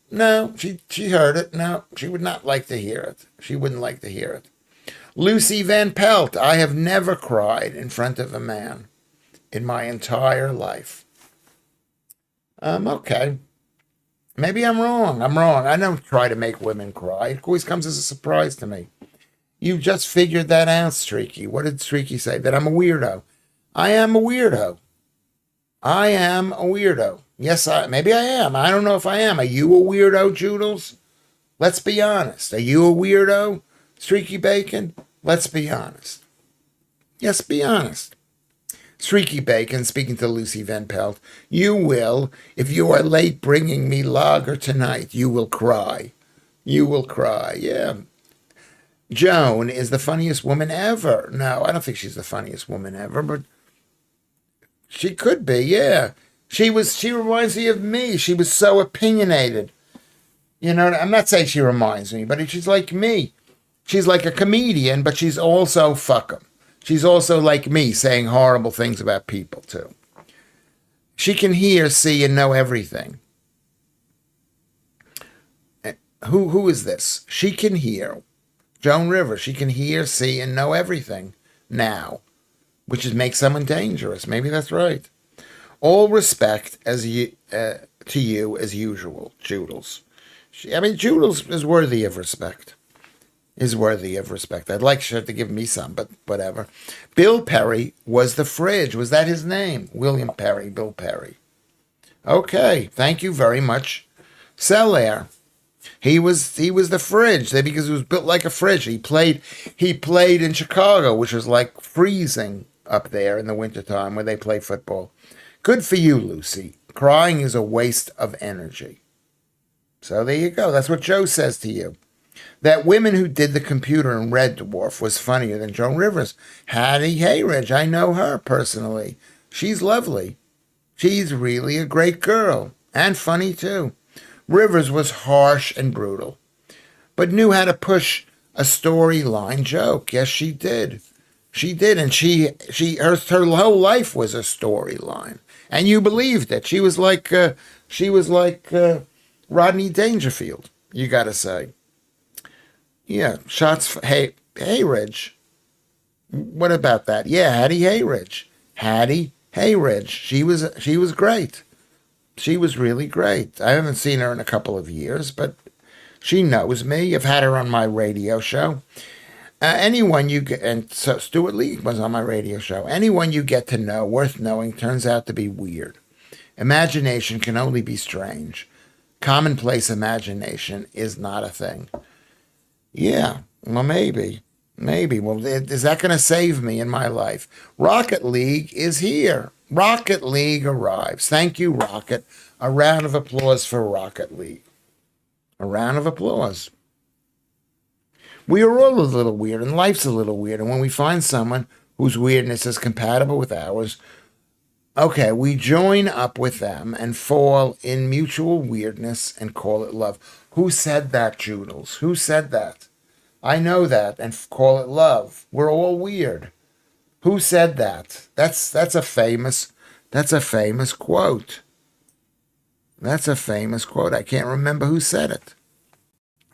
she heard it. No, she would not like to hear it. She wouldn't like to hear it. Lucy Van Pelt, I have never cried in front of a man in my entire life. Okay. Maybe I'm wrong. I'm wrong. I don't try to make women cry. It always comes as a surprise to me. You just figured that out, Streaky. What did Streaky say? That I'm a weirdo. I am a weirdo. I am a weirdo. Yes, maybe I am. I don't know if I am. Are you a weirdo, Joodles? Let's be honest. Are you a weirdo, Streaky Bacon? Let's be honest. Yes, be honest. Streaky Bacon, speaking to Lucy Van Pelt, you will, if you are late bringing me lager tonight, you will cry. You will cry, yeah. Joan is the funniest woman ever. No, I don't think she's the funniest woman ever, but she could be, yeah. She reminds me of me. She was so opinionated. I'm not saying she reminds me, but she's like me. She's like a comedian, but she's also fuck 'em. She's also like me, saying horrible things about people, too. She can hear, see, and know everything. Who is this? She can hear. Joan Rivers. She can hear, see, and know everything now, which makes someone dangerous. Maybe that's right. All respect to you as usual, Joodles. Joodles is worthy of respect. I'd like her to give me some, but whatever. Bill Perry was the fridge. Was that his name? William Perry, Bill Perry. Okay, thank you very much. Cellaire. He was the fridge because he was built like a fridge. He played in Chicago, which was like freezing up there in the wintertime where they play football. Good for you, Lucy. Crying is a waste of energy. So there you go. That's what Joe says to you. That woman who did the computer in Red Dwarf was funnier than Joan Rivers. Hattie Hayridge, I know her personally. She's lovely. She's really a great girl. And funny, too. Rivers was harsh and brutal, but knew how to push a storyline joke. Yes, she did. She did, and her whole life was a storyline, and you believed it. She was like Rodney Dangerfield. You got to say, yeah. Shots for Hayridge. What about that? Yeah, Hattie Hayridge. Hattie Hayridge. She was great. She was really great. I haven't seen her in a couple of years, but she knows me. I've had her on my radio show. Anyone you get, and so Stuart Lee was on my radio show. Anyone you get to know, worth knowing, turns out to be weird. Imagination can only be strange. Commonplace imagination is not a thing. Yeah, well, maybe. Well, is that going to save me in my life? Rocket League is here. Rocket League arrives. Thank you, Rocket. A round of applause for Rocket League. A round of applause. We are all a little weird, and life's a little weird. And when we find someone whose weirdness is compatible with ours, okay, we join up with them and fall in mutual weirdness and call it love. Who said that, Joodles? Who said that? I know that, and call it love. We're all weird. Who said that? That's a famous quote. That's a famous quote. I can't remember who said it.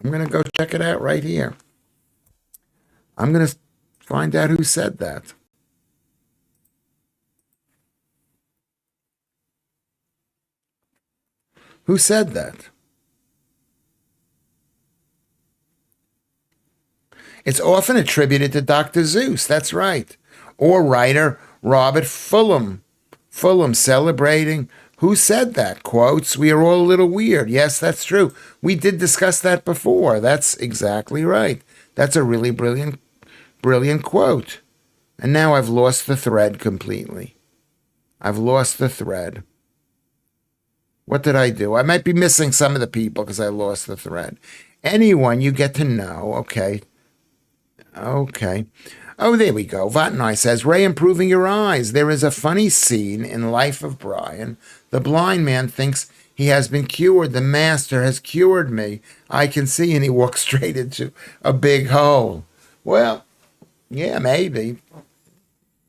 I'm going to go check it out right here. I'm going to find out who said that. Who said that? It's often attributed to Dr. Seuss. That's right. Or writer Robert Fulham. Fulham celebrating. Who said that? Quotes, we are all a little weird. Yes, that's true. We did discuss that before. That's exactly right. That's a really brilliant, brilliant quote. And now I've lost the thread completely. I've lost the thread. What did I do? I might be missing some of the people because I lost the thread. Anyone you get to know, okay. Okay. Oh, there we go. Vatnai says, Ray, improving your eyes. There is a funny scene in Life of Brian. The blind man thinks he has been cured. The master has cured me. I can see, and he walks straight into a big hole. Well, yeah, maybe.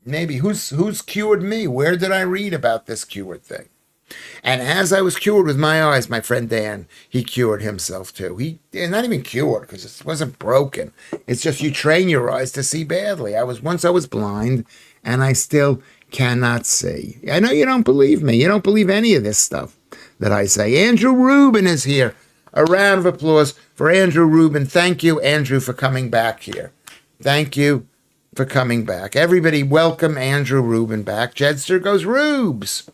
Maybe. Who's cured me? Where did I read about this cured thing? And as I was cured with my eyes, my friend Dan, he cured himself too. He not even cured because it wasn't broken. It's just you train your eyes to see badly. I was blind, and I still cannot see. I know you don't believe me. You don't believe any of this stuff that I say. Andrew Rubin is here. A round of applause for Andrew Rubin. Thank you, Andrew, for coming back here. Thank you for coming back. Everybody, welcome Andrew Rubin back. Jedster goes Rubes.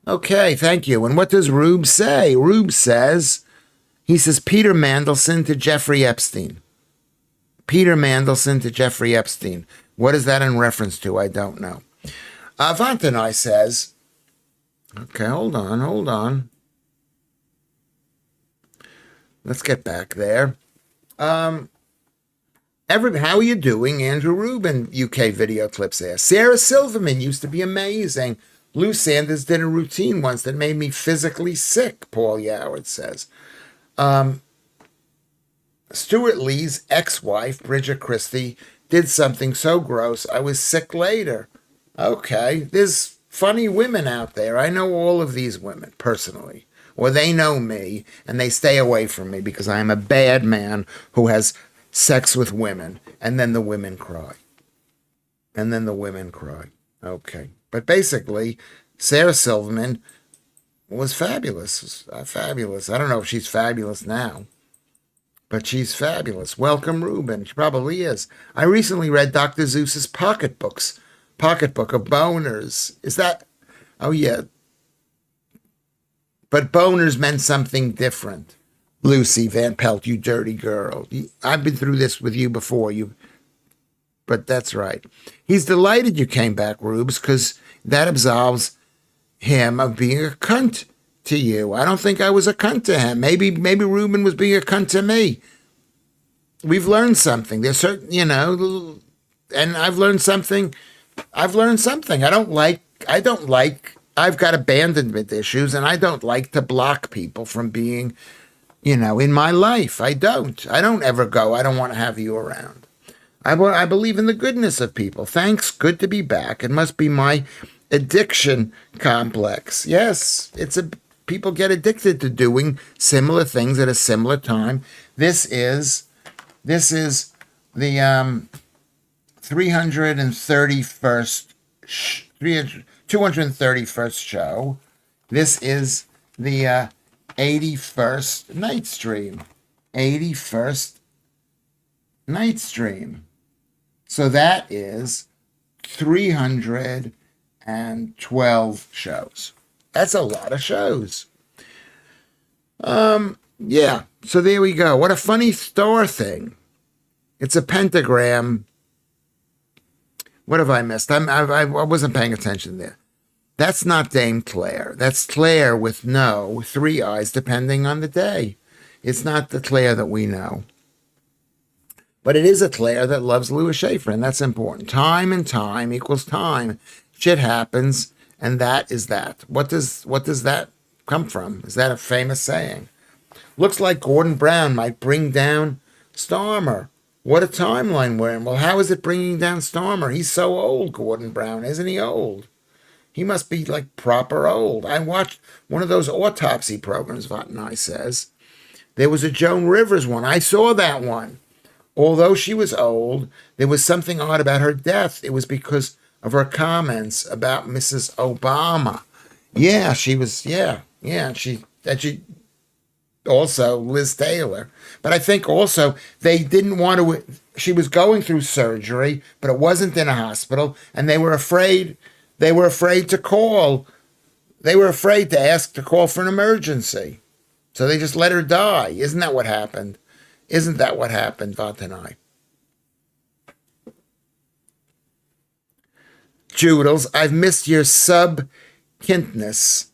Okay, thank you. And what does Rube say? Rube says, he says, Peter Mandelson to Jeffrey Epstein. Peter Mandelson to Jeffrey Epstein. What is that in reference to? I don't know. Vantanai says, okay, hold on. Let's get back there. How are you doing? Andrew Rubin, UK video clips there. Sarah Silverman used to be amazing. Lou Sanders did a routine once that made me physically sick, Paul Yoward says. Stuart Lee's ex-wife, Bridget Christie, did something so gross I was sick later. Okay, there's funny women out there. I know all of these women personally. Or they know me, and they stay away from me because I am a bad man who has sex with women, and then the women cry. Okay. But basically, Sarah Silverman was fabulous. Fabulous. I don't know if she's fabulous now, but she's fabulous. Welcome, Reuben. She probably is. I recently read Dr. Seuss's Pocketbook of Boners. Is that? Oh, yeah. But boners meant something different. Lucy Van Pelt, you dirty girl. I've been through this with you before. But that's right. He's delighted you came back, Rubes, because that absolves him of being a cunt to you. I don't think I was a cunt to him. Maybe Reuben was being a cunt to me. We've learned something. There's certain, and I've learned something. I've got abandonment issues, and I don't like to block people from being, in my life. I don't ever go, I don't want to have you around. I believe in the goodness of people. Thanks. Good to be back. It must be my addiction complex. Yes, people get addicted to doing similar things at a similar time. This is the 231st show. This is the 81st night stream. 81st night stream. So that is 312 shows. That's a lot of shows. Yeah. So there we go. What a funny star thing. It's a pentagram. What have I missed? I wasn't paying attention there. That's not Dame Claire. That's Claire with 3 eyes, depending on the day. It's not the Claire that we know. But it is a Claire that loves Lewis Schaffer, and that's important. Time and time equals time. Shit happens, and that is that. What does that come from? Is that a famous saying? Looks like Gordon Brown might bring down Starmer. What a timeline we're in. Well, how is it bringing down Starmer? He's so old, Gordon Brown. Isn't he old? He must be like proper old. I watched one of those autopsy programs, Vatnai says. There was a Joan Rivers one. I saw that one. Although she was old, there was something odd about her death. It was because of her comments about Mrs. Obama. Yeah, she was, yeah. Yeah, she also Liz Taylor. But I think also they didn't want to. She was going through surgery, but it wasn't in a hospital, and they were afraid. They were afraid to call. They were afraid to ask to call for an emergency, so they just let her die. Isn't that what happened? Isn't that what happened, Vatanai? Joodles, I've missed your subkintness.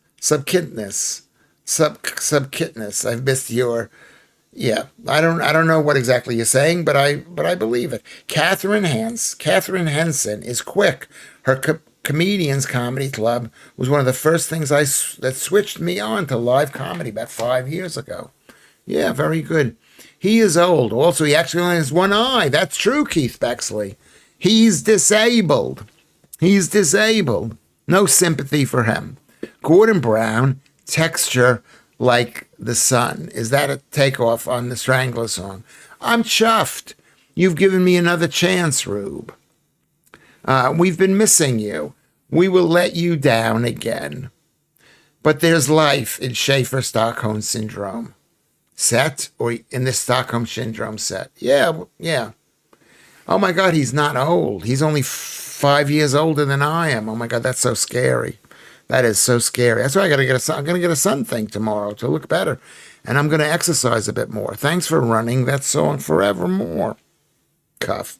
I've missed your. Yeah, I don't know what exactly you're saying, but I believe it. Catherine Henson is quick. Her comedians comedy club was one of the first things that switched me on to live comedy about 5 years ago. Yeah, very good. He is old. Also, he actually only has one eye. That's true, Keith Bexley. He's disabled. He's disabled. No sympathy for him. Gordon Brown, texture like the sun. Is that a takeoff on the Strangler song? I'm chuffed. You've given me another chance, Rube. We've been missing you. We will let you down again. But there's life in Schaffer-Stockholm syndrome set, or in this Stockholm syndrome set. Yeah, yeah. Oh my God, he's not old. He's only 5 years older than I am. Oh my God, that's so scary. That is so scary. That's why I got to get a sun. I'm going to get a sun thing tomorrow to look better. And I'm going to exercise a bit more. Thanks for running that song forevermore. Cuff.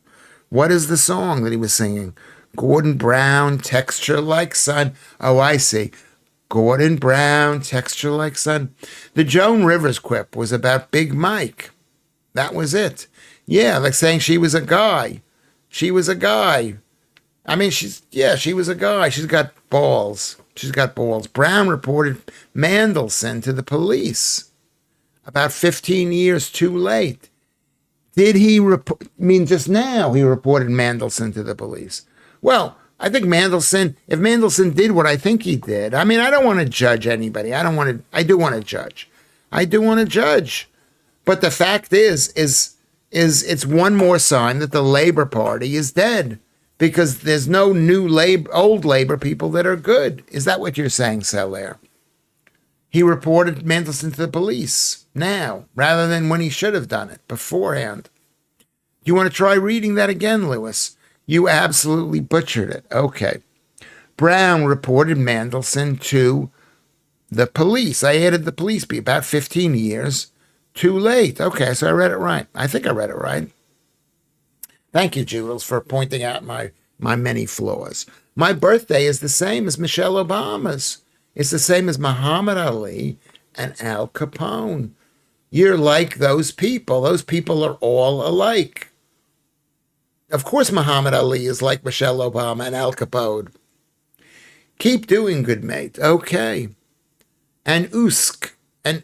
What is the song that he was singing? Gordon Brown, texture like sun. Oh, I see. Gordon Brown, texture like sun. The Joan Rivers quip was about Big Mike. That was it. Yeah, like saying she was a guy. She was a guy. I mean, she was a guy. She's got balls. She's got balls. Brown reported Mandelson to the police about 15 years too late. Did he just now he reported Mandelson to the police? Well, I think if Mandelson did what I think he did, I mean, I don't want to judge anybody. I do want to judge. I do want to judge. But the fact is it's one more sign that the Labor Party is dead. Because there's no old Labor people that are good. Is that what you're saying, Selaire? He reported Mandelson to the police now, rather than when he should have done it beforehand. You want to try reading that again, Lewis? You absolutely butchered it. Okay. Brown reported Mandelson to the police. I added the police be about 15 years too late. Okay, so I read it right. I think I read it right. Thank you, Jules, for pointing out my many flaws. My birthday is the same as Michelle Obama's. It's the same as Muhammad Ali and Al Capone. You're like those people. Those people are all alike. Of course, Muhammad Ali is like Michelle Obama and Al Capone. Keep doing good, mate. Okay. And USK, and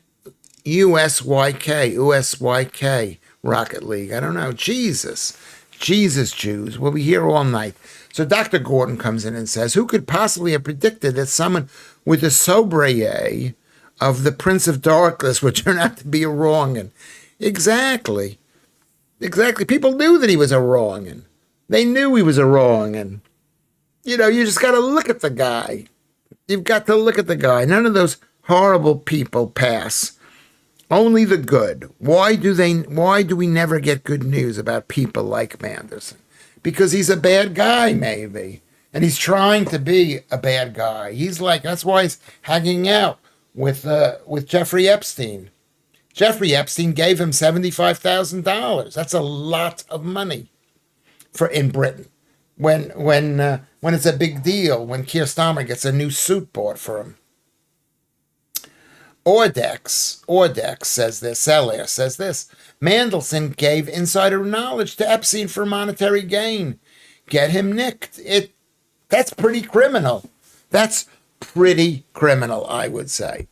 USYK, Rocket League. I don't know. Jesus, Jews. We'll be here all night. So Dr. Gordon comes in and says, who could possibly have predicted that someone with the sobriquet of the Prince of Darkness would turn out to be a wrong'un? Exactly. People knew that he was a wrong'un. They knew he was a wrong'un. You just got to look at the guy. You've got to look at the guy. None of those horrible people pass. Only the good. Why do we never get good news about people like Mandelson? Because he's a bad guy, maybe. And he's trying to be a bad guy. That's why he's hanging out with Jeffrey Epstein. Jeffrey Epstein gave him $75,000. That's a lot of money in Britain. When it's a big deal, when Keir Starmer gets a new suit bought for him. Ordex says this, Selaire says this. Mandelson gave insider knowledge to Epstein for monetary gain. Get him nicked. That's pretty criminal. That's pretty criminal, I would say.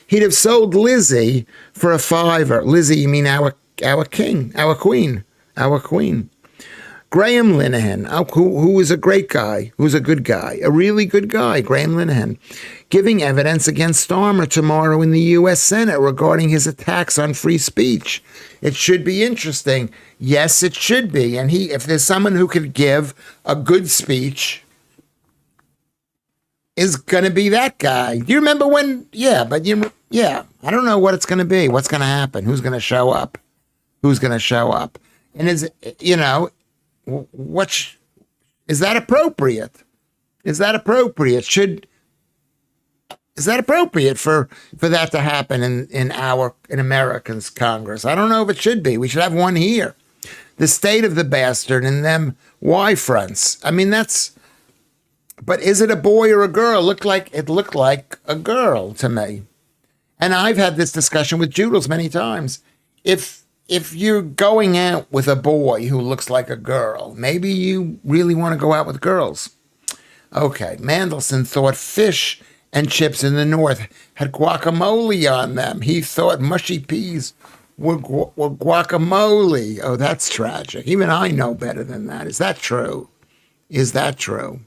He'd have sold Lizzie for a $5. Lizzie, you mean our queen. Graham Linehan, who is a great guy, who's a good guy, a really good guy, Graham Linehan, giving evidence against Starmer tomorrow in the U.S. Senate regarding his attacks on free speech. It should be interesting. Yes, it should be. And if there's someone who could give a good speech, is going to be that guy. Do you remember when? Yeah, but yeah, I don't know what it's going to be. What's going to happen? Who's going to show up? Who's going to show up? And what is that appropriate? Is that appropriate? Is that appropriate for that to happen in Americans Congress? I don't know if it should be. We should have one here. The state of the bastard and them Y fronts. I mean, but is it a boy or a girl? It looked like a girl to me. And I've had this discussion with Joodles many times. If you're going out with a boy who looks like a girl, maybe you really want to go out with girls. Okay, Mandelson thought fish and chips in the North had guacamole on them. He thought mushy peas were guacamole. Oh, that's tragic. Even I know better than that. Is that true? Is that true?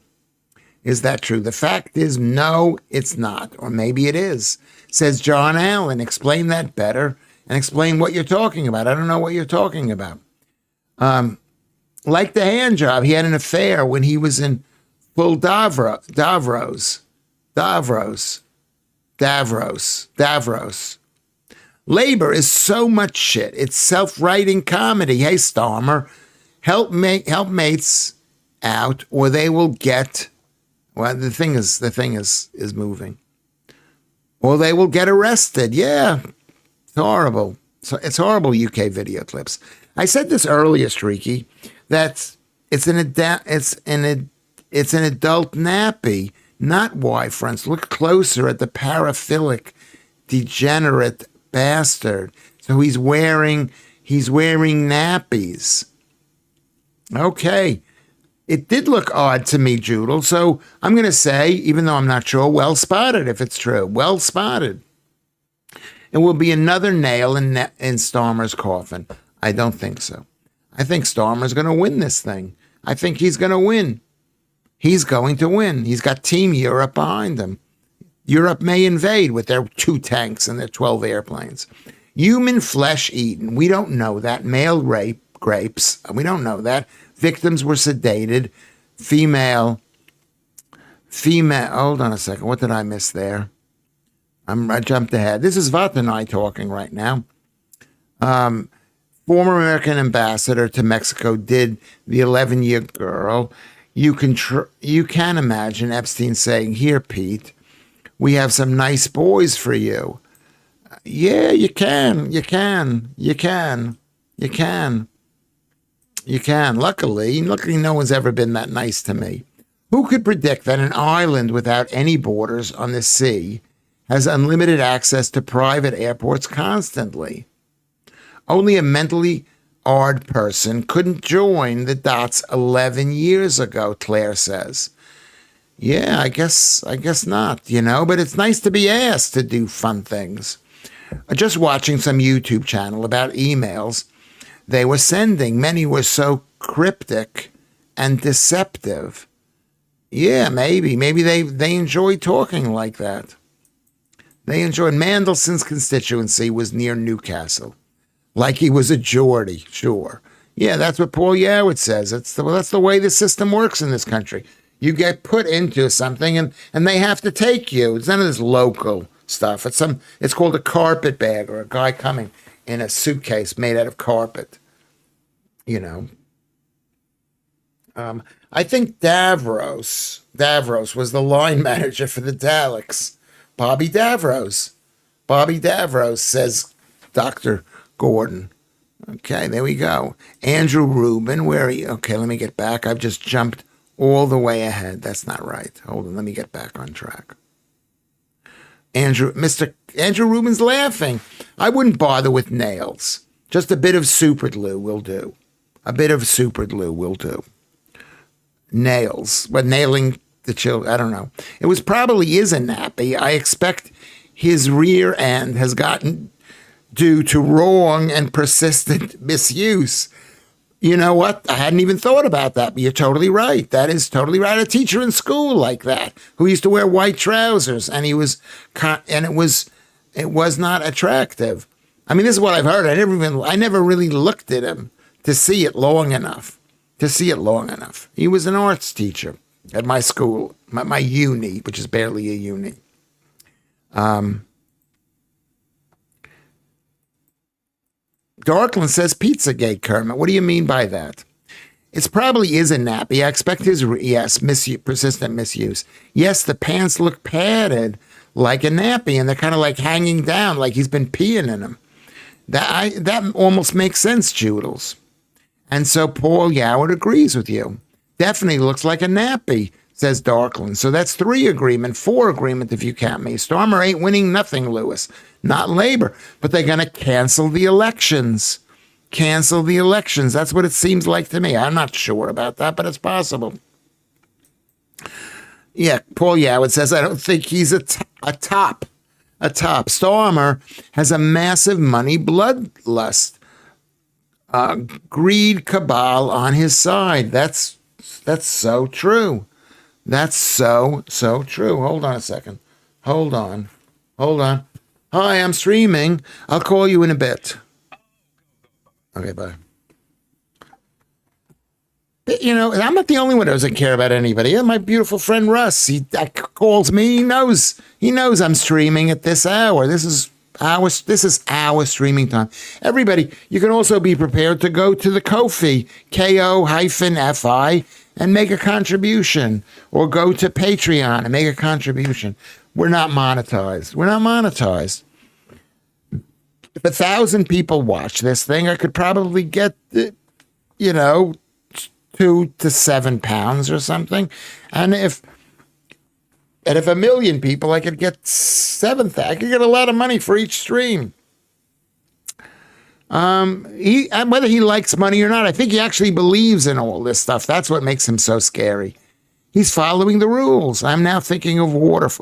Is that true? The fact is, no, it's not. Or maybe it is. Says John Allen. Explain that better and explain what you're talking about. I don't know what you're talking about. Like the hand job, he had an affair when he was in full Davros. Labor is so much shit. It's self-writing comedy. Hey, Starmer, help mates out, or they will get. Well, the thing is moving, or they will get arrested. Yeah, it's horrible. So it's horrible. UK video clips. I said this earlier, Streaky, that it's an adult nappy. Not Y fronts. Look closer at the paraphilic, degenerate bastard. So he's wearing nappies. Okay. It did look odd to me, Joodle. So I'm going to say, even though I'm not sure, well spotted if it's true. Well spotted. It will be another nail in Starmer's coffin. I don't think so. I think Starmer's going to win this thing. I think he's going to win. He's going to win. He's got Team Europe behind him. Europe may invade with their 2 tanks and their 12 airplanes. Human flesh eaten. We don't know that. Male rapes. We don't know that. Victims were sedated. Female. Hold on a second. What did I miss there? I jumped ahead. This is Vatanai talking right now. Former American ambassador to Mexico did the 11-year girl. You can imagine Epstein saying, "Here, Pete, we have some nice boys for you." Yeah, you can. Luckily, no one's ever been that nice to me. Who could predict that an island without any borders on the sea has unlimited access to private airports constantly? Only a mentally odd person couldn't join the dots 11 years ago, Claire says. Yeah, I guess not, but it's nice to be asked to do fun things. Just watching some YouTube channel about emails they were sending. Many were so cryptic and deceptive. Yeah, maybe they enjoy talking like that. They enjoyed. Mandelson's constituency was near Newcastle. Like he was a Geordie, sure. Yeah, that's what Paul Yoward says. That's the way the system works in this country. You get put into something and they have to take you. It's none of this local stuff. It's called a carpet bag, or a guy coming in a suitcase made out of carpet. I think Davros was the line manager for the Daleks. Bobby Davros, says Dr. Gordon. Okay, there we go. Andrew Rubin, where are you? Okay, let me get back. I've just jumped all the way ahead. That's not right. Hold on, let me get back on track. Andrew Rubin's laughing. I wouldn't bother with nails. Just a bit of super glue will do. Nails. But nailing the children, I don't know. It probably is a nappy. I expect his rear end has gotten due to wrong and persistent misuse. You know what? I hadn't even thought about that, but you're totally right. That is totally right. A teacher in school like that who used to wear white trousers, and it was not attractive. I mean, this is what I've heard. I never really looked at him to see it long enough. He was an arts teacher. at my school, my uni, which is barely a uni. Darkland says Pizzagate, Kermit. What do you mean by that? It probably is a nappy. I expect his, yes, persistent misuse. Yes, the pants look padded like a nappy, and they're kind of like hanging down, like he's been peeing in them. That almost makes sense, Joodles. And so Paul Yoward agrees with you. Definitely looks like a nappy, says Darkland. So that's 3 agreement, 4 agreement if you count me. Starmer ain't winning nothing, Lewis. Not Labor, but they're going to cancel the elections. Cancel the elections. That's what it seems like to me. I'm not sure about that, but it's possible. Yeah, Paul Yoward says, I don't think he's a top. A top. Starmer has a massive money bloodlust. Greed cabal on his side. That's so true. That's so true. Hold on a second. Hold on. Hi, I'm streaming. I'll call you in a bit. Okay, bye. You know, I'm not the only one who doesn't care about anybody. My beautiful friend Russ, he calls me. He knows I'm streaming at this hour. This is our streaming time. Everybody, you can also be prepared to go to the Ko-fi, Ko-fi, and make a contribution, or go to Patreon and make a contribution. We're not monetized. If 1,000 people watch this thing, I could probably get, £2 to £7 or something. And if 1 million people, I could get 7,000. I could get a lot of money for each stream. Whether he likes money or not, I think he actually believes in all this stuff. That's what makes him so scary. He's following the rules. I'm now thinking of waterfalls.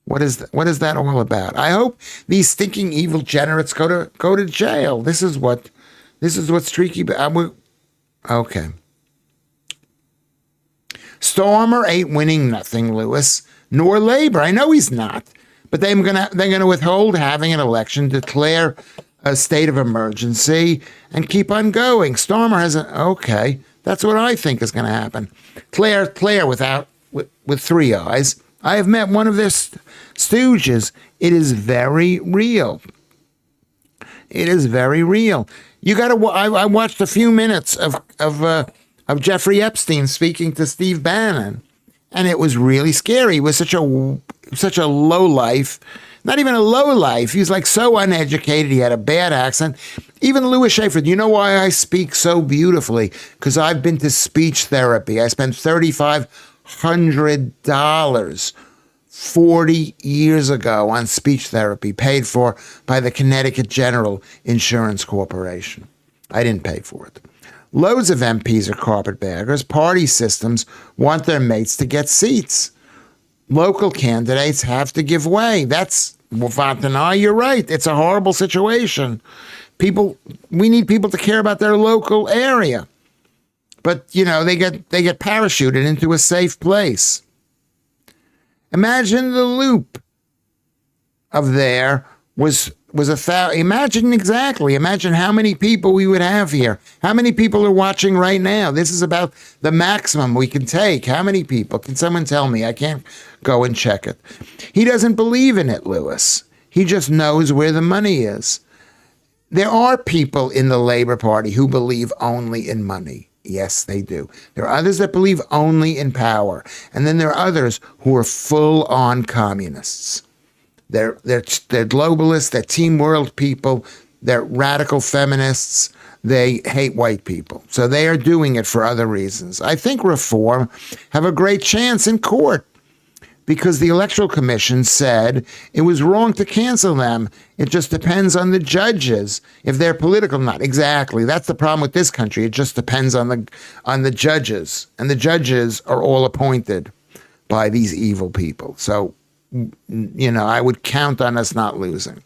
What is that all about? I hope these stinking evil generates go to jail. This is what's streaky. Okay. Starmer ain't winning nothing, Lewis, nor Labor. I know he's not, but they're gonna withhold having an election, declare a state of emergency, and keep on going. Starmer has okay. That's what I think is going to happen. Claire, with 3 eyes. I have met one of their stooges. It is very real. You got to. I watched a few minutes of Jeffrey Epstein speaking to Steve Bannon, and it was really scary. He was such a low life. Not even a low life. He was like so uneducated. He had a bad accent. Even Lewis Schaffer, do you know why I speak so beautifully? Because I've been to speech therapy. I spent $3,500 40 years ago on speech therapy, paid for by the Connecticut General Insurance Corporation. I didn't pay for it. Loads of MPs are carpetbaggers. Party systems want their mates to get seats. Local candidates have to give way. That's Fontenay, you're right. It's a horrible situation. We need people to care about their local area. But, they get parachuted into a safe place. Imagine the loop of there was 1,000. Imagine how many people we would have here. How many people are watching right now? This is about the maximum we can take. How many people? Can someone tell me? I can't go and check it. He doesn't believe in it, Lewis. He just knows where the money is. There are people in the Labor Party who believe only in money. Yes, they do. There are others that believe only in power. And then there are others who are full-on communists. They're globalists, they're team world people, they're radical feminists, they hate white people. So they are doing it for other reasons. I think reform have a great chance in court because the Electoral Commission said it was wrong to cancel them. It just depends on the judges, if they're political or not. Exactly. That's the problem with this country. It just depends on the judges. And the judges are all appointed by these evil people. So, I would count on us not losing.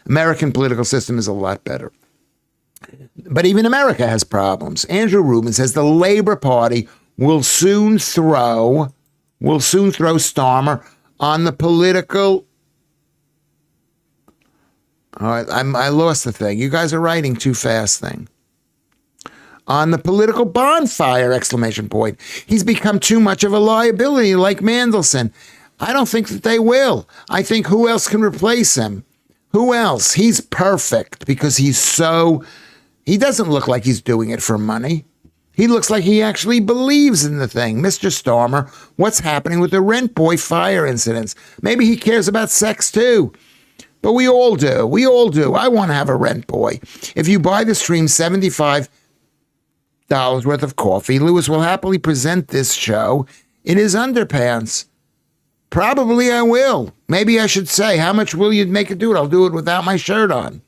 American political system is a lot better. But even America has problems. Andrew Rubin says the Labor Party will soon throw Starmer on the political. I lost the thing. You guys are writing too fast thing. on the political bonfire, exclamation point. He's become too much of a liability like Mandelson. I don't think that they will. I think who else can replace him? Who else? He's perfect because he doesn't look like he's doing it for money. He looks like he actually believes in the thing. Mr. Starmer, what's happening with the rent boy fire incidents? Maybe he cares about sex too. But we all do. We all do. I want to have a rent boy. If you buy the stream $75 worth of coffee, Lewis will happily present this show in his underpants. Probably I will. Maybe I should say, how much will you make it do it? I'll do it without my shirt on.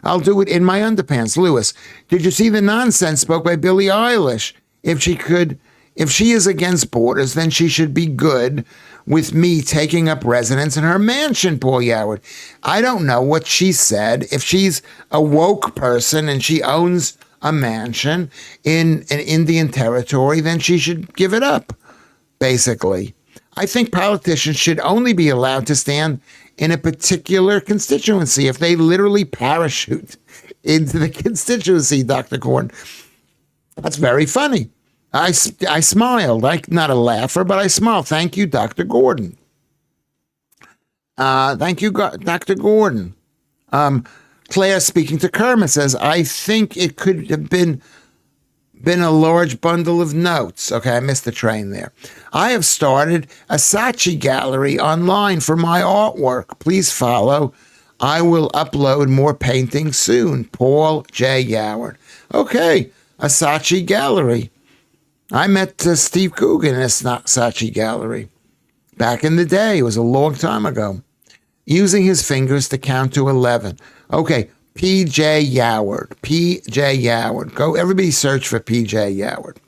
I'll do it in my underpants. Lewis, did you see the nonsense spoke by Billie Eilish? If she is against borders, then she should be good with me taking up residence in her mansion, Paul Yoward. I don't know what she said. If she's a woke person and she owns a mansion in an Indian territory, then she should give it up, basically. I think politicians should only be allowed to stand in a particular constituency if they literally parachute into the constituency, Dr. Gordon. That's very funny. I smiled. Not a laugher, but I smiled. Thank you, Dr. Gordon. Thank you, Dr. Gordon. Claire, speaking to Kermit, says, I think it could have been a large bundle of notes. Okay, I missed the train there. I have started a Saatchi gallery online for my artwork. Please follow. I will upload more paintings soon. Paul J. Yoward. Okay, a Saatchi gallery. I met Steve Coogan in a Saatchi gallery back in the day. It was a long time ago. Using his fingers to count to 11. Okay, P.J. Yoward. P.J. Yoward. Go, everybody search for P.J. Yoward.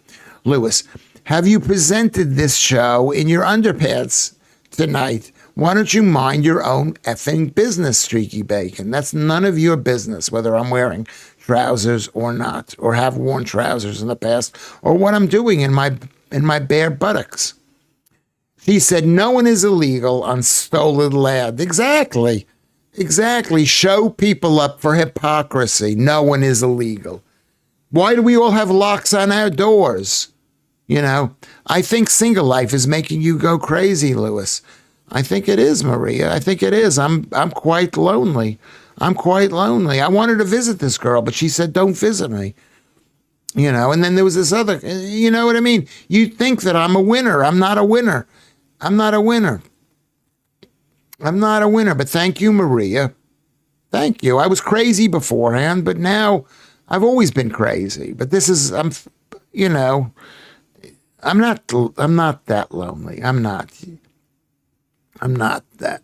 Lewis, have you presented this show in your underpants tonight? Why don't you mind your own effing business, Streaky Bacon? That's none of your business, whether I'm wearing trousers or not, or have worn trousers in the past, or what I'm doing in my bare buttocks. He said, no one is illegal on stolen land. Exactly. Show people up for hypocrisy. No one is illegal. Why do we all have locks on our doors? You know, I think single life is making you go crazy, Lewis. I think it is, Maria. I think it is. I'm quite lonely. I wanted to visit this girl, but she said, don't visit me. You know, and then there was this other, you know what I mean? You think that I'm a winner. I'm not a winner. But thank you, Maria. Thank you. I was crazy beforehand, but now I've always been crazy. But this is, I'm not that lonely. I'm not that.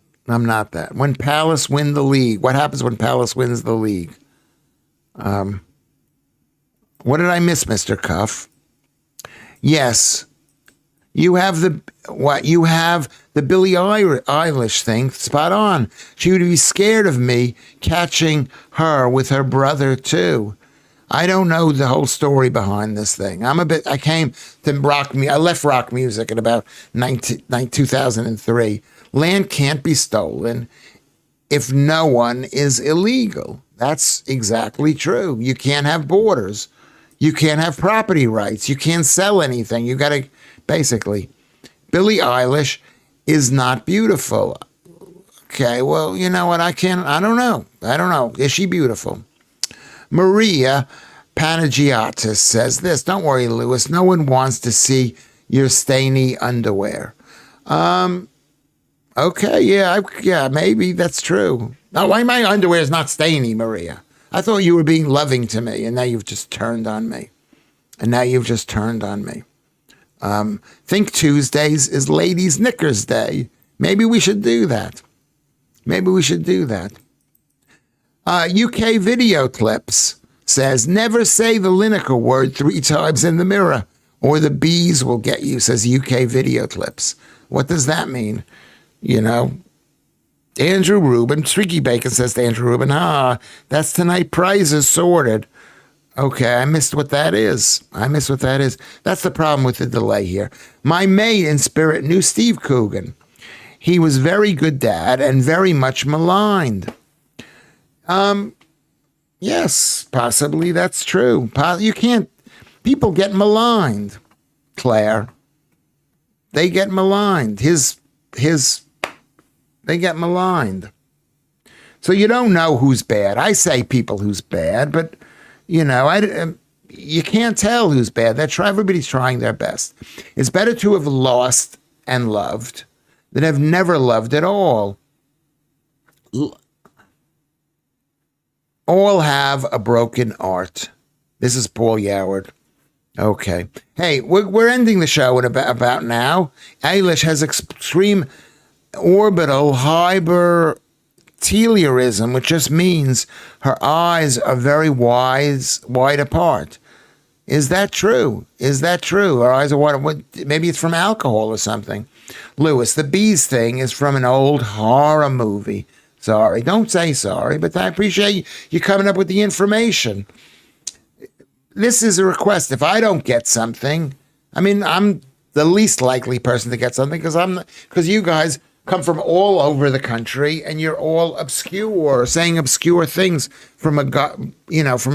When Palace win the league, what happens when Palace wins the league? What did I miss, Mr. Cuff? Yes. You have the Billie Eilish thing spot on. She would be scared of me catching her with her brother too. I don't know the whole story behind this thing. I came to rock music. I left rock music in about 2003. Land can't be stolen if no one is illegal. That's exactly true. You can't have borders. You can't have property rights. You can't sell anything. You got to, basically, Billie Eilish is not beautiful. Okay, well, you know what? I don't know. Is she beautiful? Maria Panagiatis says this. Don't worry, Lewis. No one wants to see your stainy underwear. Okay, yeah, maybe that's true. Now, why my underwear is not stainy, Maria? I thought you were being loving to me, and now you've just turned on me. Think Tuesdays is Ladies' Knickers Day. Maybe we should do that. UK Video Clips says, never say the Lineker word 3 times in the mirror, or the bees will get you, says UK Video Clips. What does that mean? You know, Andrew Rubin, Streaky Bacon says to Andrew Rubin, that's tonight, prizes sorted. Okay, I missed what that is. That's the problem with the delay here. My maid in spirit knew Steve Coogan. He was very good dad and very much maligned. Yes, possibly that's true. You can't, People get maligned, Claire. They get maligned. They get maligned. So you don't know who's bad. I say people who's bad, but you can't tell who's bad. Everybody's trying their best. It's better to have lost and loved than have never loved at all. All have a broken art. This is Paul Yoward. Okay. Hey, we're ending the show at about now. Eilish has extreme orbital hypertelorism, which just means her eyes are very wide apart. Is that true? Her eyes are wide. Maybe it's from alcohol or something. Lewis, the bees thing is from an old horror movie. Sorry. Don't say sorry, but I appreciate you coming up with the information. This is a request. If I don't get something, I'm the least likely person to get something because you guys come from all over the country and you're all obscure, saying obscure things from a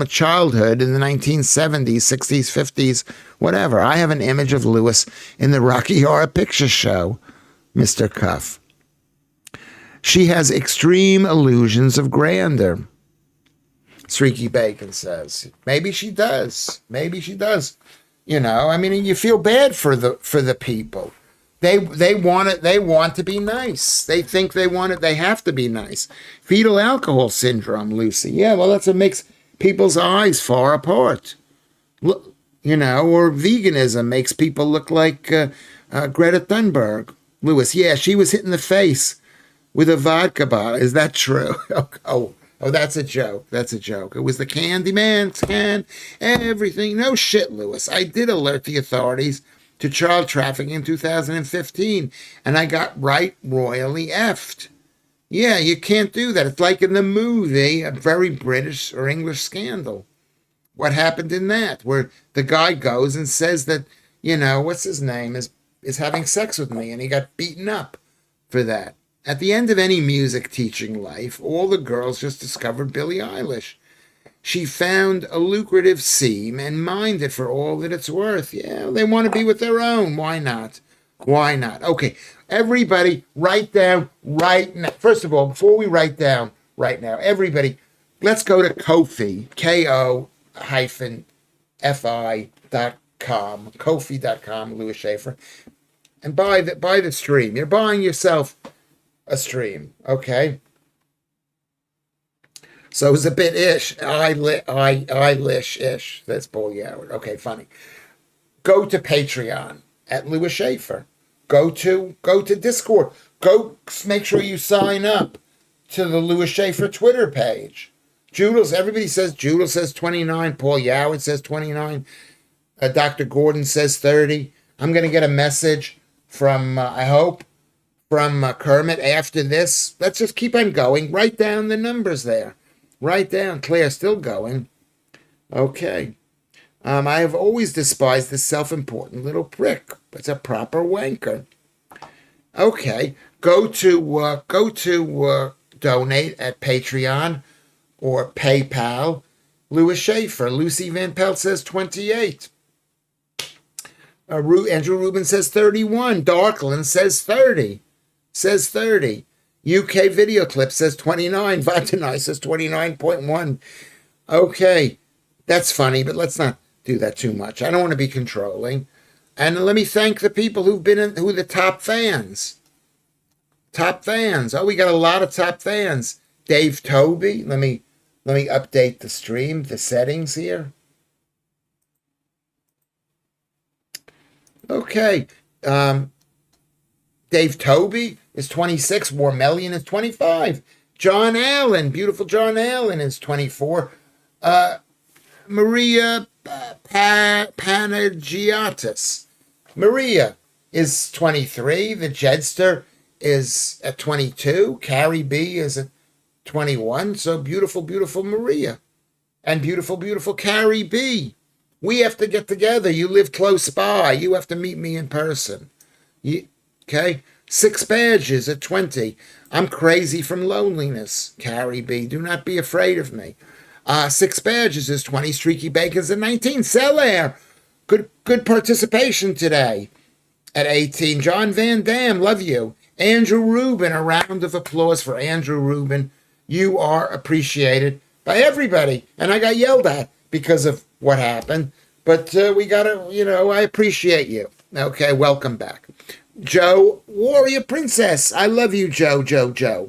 childhood in the 1970s, 60s, 50s, whatever. I have an image of Lewis in the Rocky Horror Picture Show, Mr. Cuff. She has extreme illusions of grandeur. Streaky Bacon says, maybe she does. You feel bad for the people. They want to be nice. They think they have to be nice. Fetal alcohol syndrome, Lucy. Yeah, well, that's what makes people's eyes far apart. Or veganism makes people look like Greta Thunberg. Lewis, yeah, she was hit in the face with a vodka bottle. Is that true? Oh, that's a joke. It was the Candyman's can, everything. No shit, Lewis. I did alert the authorities to child trafficking in 2015, and I got royally effed. Yeah, you can't do that. It's like in the movie, A Very British or English Scandal. What happened in that? Where the guy goes and says that, what's his name, is having sex with me, and he got beaten up for that. At the end of any music teaching life, all the girls just discovered Billie Eilish. She found a lucrative seam and mined it for all that it's worth. Yeah, they want to be with their own. Why not? Okay, everybody, write down right now. First of all, before we write down right now, everybody, let's go to Ko-fi, Ko-fi.com, Ko-fi.com, Lewis Schaffer, and buy the stream. You're buying yourself a stream, okay? So it's a bit ish. Eilish-ish. That's Paul Yoward. Okay, funny. Go to Patreon at Lewis Schaffer. Go to Discord. Go make sure you sign up to the Lewis Schaffer Twitter page. Everybody says Judel says 29. Paul Yoward says 29. Dr. Gordon says 30. I'm going to get a message from, I hope, from Kermit after this. Let's just keep on going. Write down the numbers there. Write down. Claire's still going. Okay. I have always despised this self-important little prick. It's a proper wanker. Okay. Go to donate at Patreon or PayPal. Lewis Schaffer. Lucy Van Pelt says 28. Andrew Rubin says 31. Darkland says 30. UK Video Clip says 29. Vatanai says 29.1. Okay, that's funny, but let's not do that too much. I don't want to be controlling. And let me thank the people who are the top fans. Oh, we got a lot of top fans. Dave Toby. Let me update the stream, the settings here. Okay. Dave Toby is 26. Warmelian is 25. John Allen, beautiful John Allen, is 24. Maria Panagiotis. Maria is 23. The Jedster is at 22. Carrie B is at 21. So beautiful, beautiful Maria. And beautiful, beautiful Carrie B. We have to get together. You live close by. You have to meet me in person. Okay? 6 badges at 20. I'm crazy from loneliness. Carrie B. Do not be afraid of me. 6 badges is 20. Streaky Bacon's at 19. Sell air. Good participation today. At 18, John Van Dam, love you. Andrew Rubin, a round of applause for Andrew Rubin. You are appreciated by everybody. And I got yelled at because of what happened. But we got to, I appreciate you. Okay, welcome back. Joe, Warrior Princess. I love you, Joe.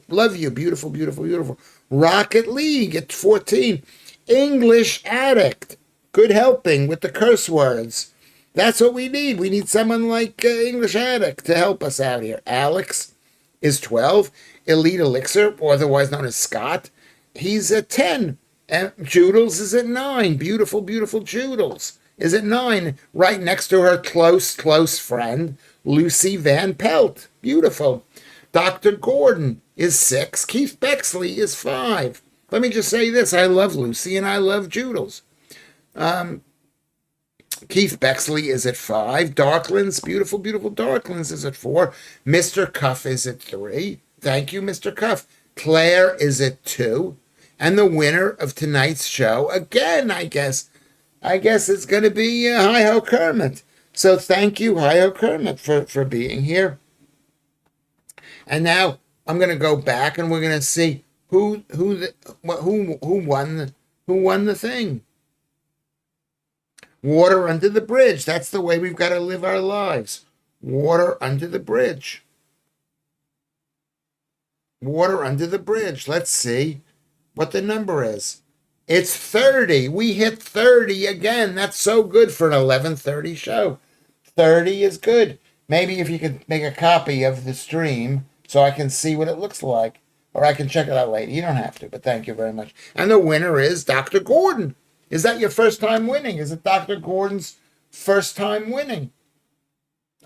Love you. Beautiful, beautiful, beautiful. Rocket League at 14. English Addict. Good helping with the curse words. That's what we need. We need someone like English Addict to help us out here. Alex is 12. Elite Elixir, otherwise known as Scott, he's at 10. And Joodles is at 9. Beautiful, beautiful Joodles is at 9. Right next to her close friend, Lucy Van Pelt. Beautiful. Dr. Gordon is 6. Keith Bexley is 5. Let me just say this. I love Lucy and I love Joodles. Keith Bexley is at 5. Darklands, beautiful, beautiful Darklands is at 4. Mr. Cuff is at 3. Thank you, Mr. Cuff. Claire is at 2. And the winner of tonight's show, again, I guess it's going to be Hi-Ho Kermit. So thank you, Hi-Ho Kermit, for being here. And now I'm going to go back and we're going to see who won the thing. Water under the bridge. That's the way we've got to live our lives. Water under the bridge. Water under the bridge. Let's see what the number is. It's 30. We hit 30 again. That's so good for an 11:30 show. 30 is good. Maybe if you could make a copy of the stream so I can see what it looks like. Or I can check it out later. You don't have to, but thank you very much. And the winner is Dr. Gordon. Is that your first time winning? Is it Dr. Gordon's first time winning?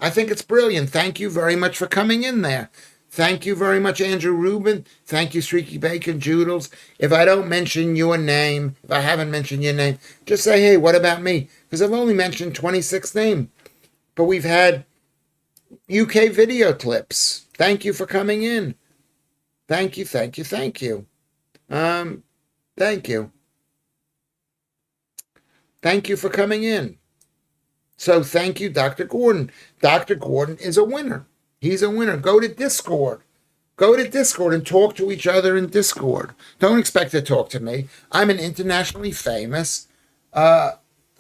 I think it's brilliant. Thank you very much for coming in there. Thank you very much, Andrew Rubin. Thank you, Streaky Bacon Joodles. If I don't mention your name, if I haven't mentioned your name, just say, hey, what about me? Because I've only mentioned 26 names. But we've had UK video clips. Thank you for coming in. Thank you. Thank you. Thank you. Thank you for coming in. So thank you, Dr. Gordon. Dr. Gordon is a winner. He's a winner. Go to Discord. Go to Discord and talk to each other in Discord. Don't expect to talk to me. I'm an internationally famous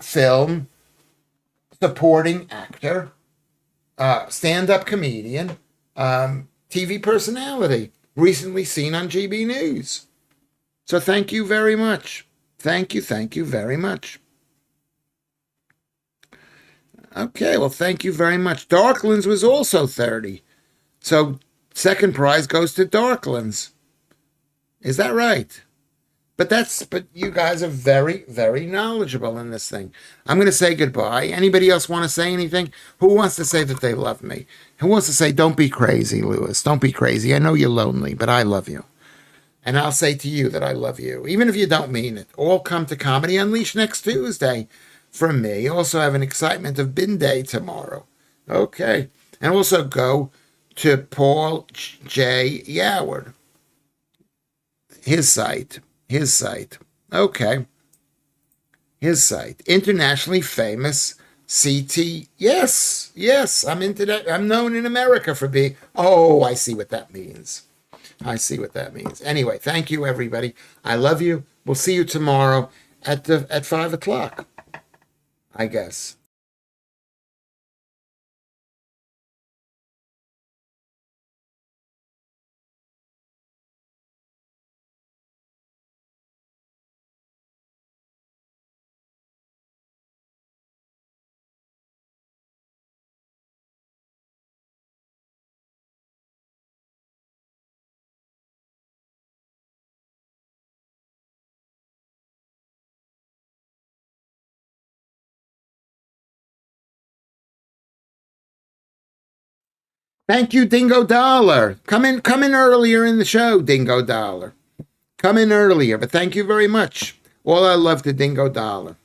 film supporting actor, stand-up comedian, TV personality, recently seen on GB News. So thank you very much. Thank you very much. Okay, well, thank you very much. Darklands was also 30. So second prize goes to Darklands. Is that right? But you guys are very, very knowledgeable in this thing. I'm going to say goodbye. Anybody else want to say anything? Who wants to say that they love me? Who wants to say, don't be crazy, Lewis? Don't be crazy. I know you're lonely, but I love you. And I'll say to you that I love you, even if you don't mean it. All come to Comedy Unleashed next Tuesday. From me. Also have an excitement of Bin Day tomorrow. Okay. And also go to Paul J. Yoward. His site. Okay. His site. Internationally famous CT. Yes. I'm into that. I'm known in America for being. Oh, I see what that means. Anyway, thank you, everybody. I love you. We'll see you tomorrow at 5 o'clock. I guess. Thank you, Dingo Dollar. Come in earlier in the show, Dingo Dollar. Come in earlier, but thank you very much. All I love to Dingo Dollar.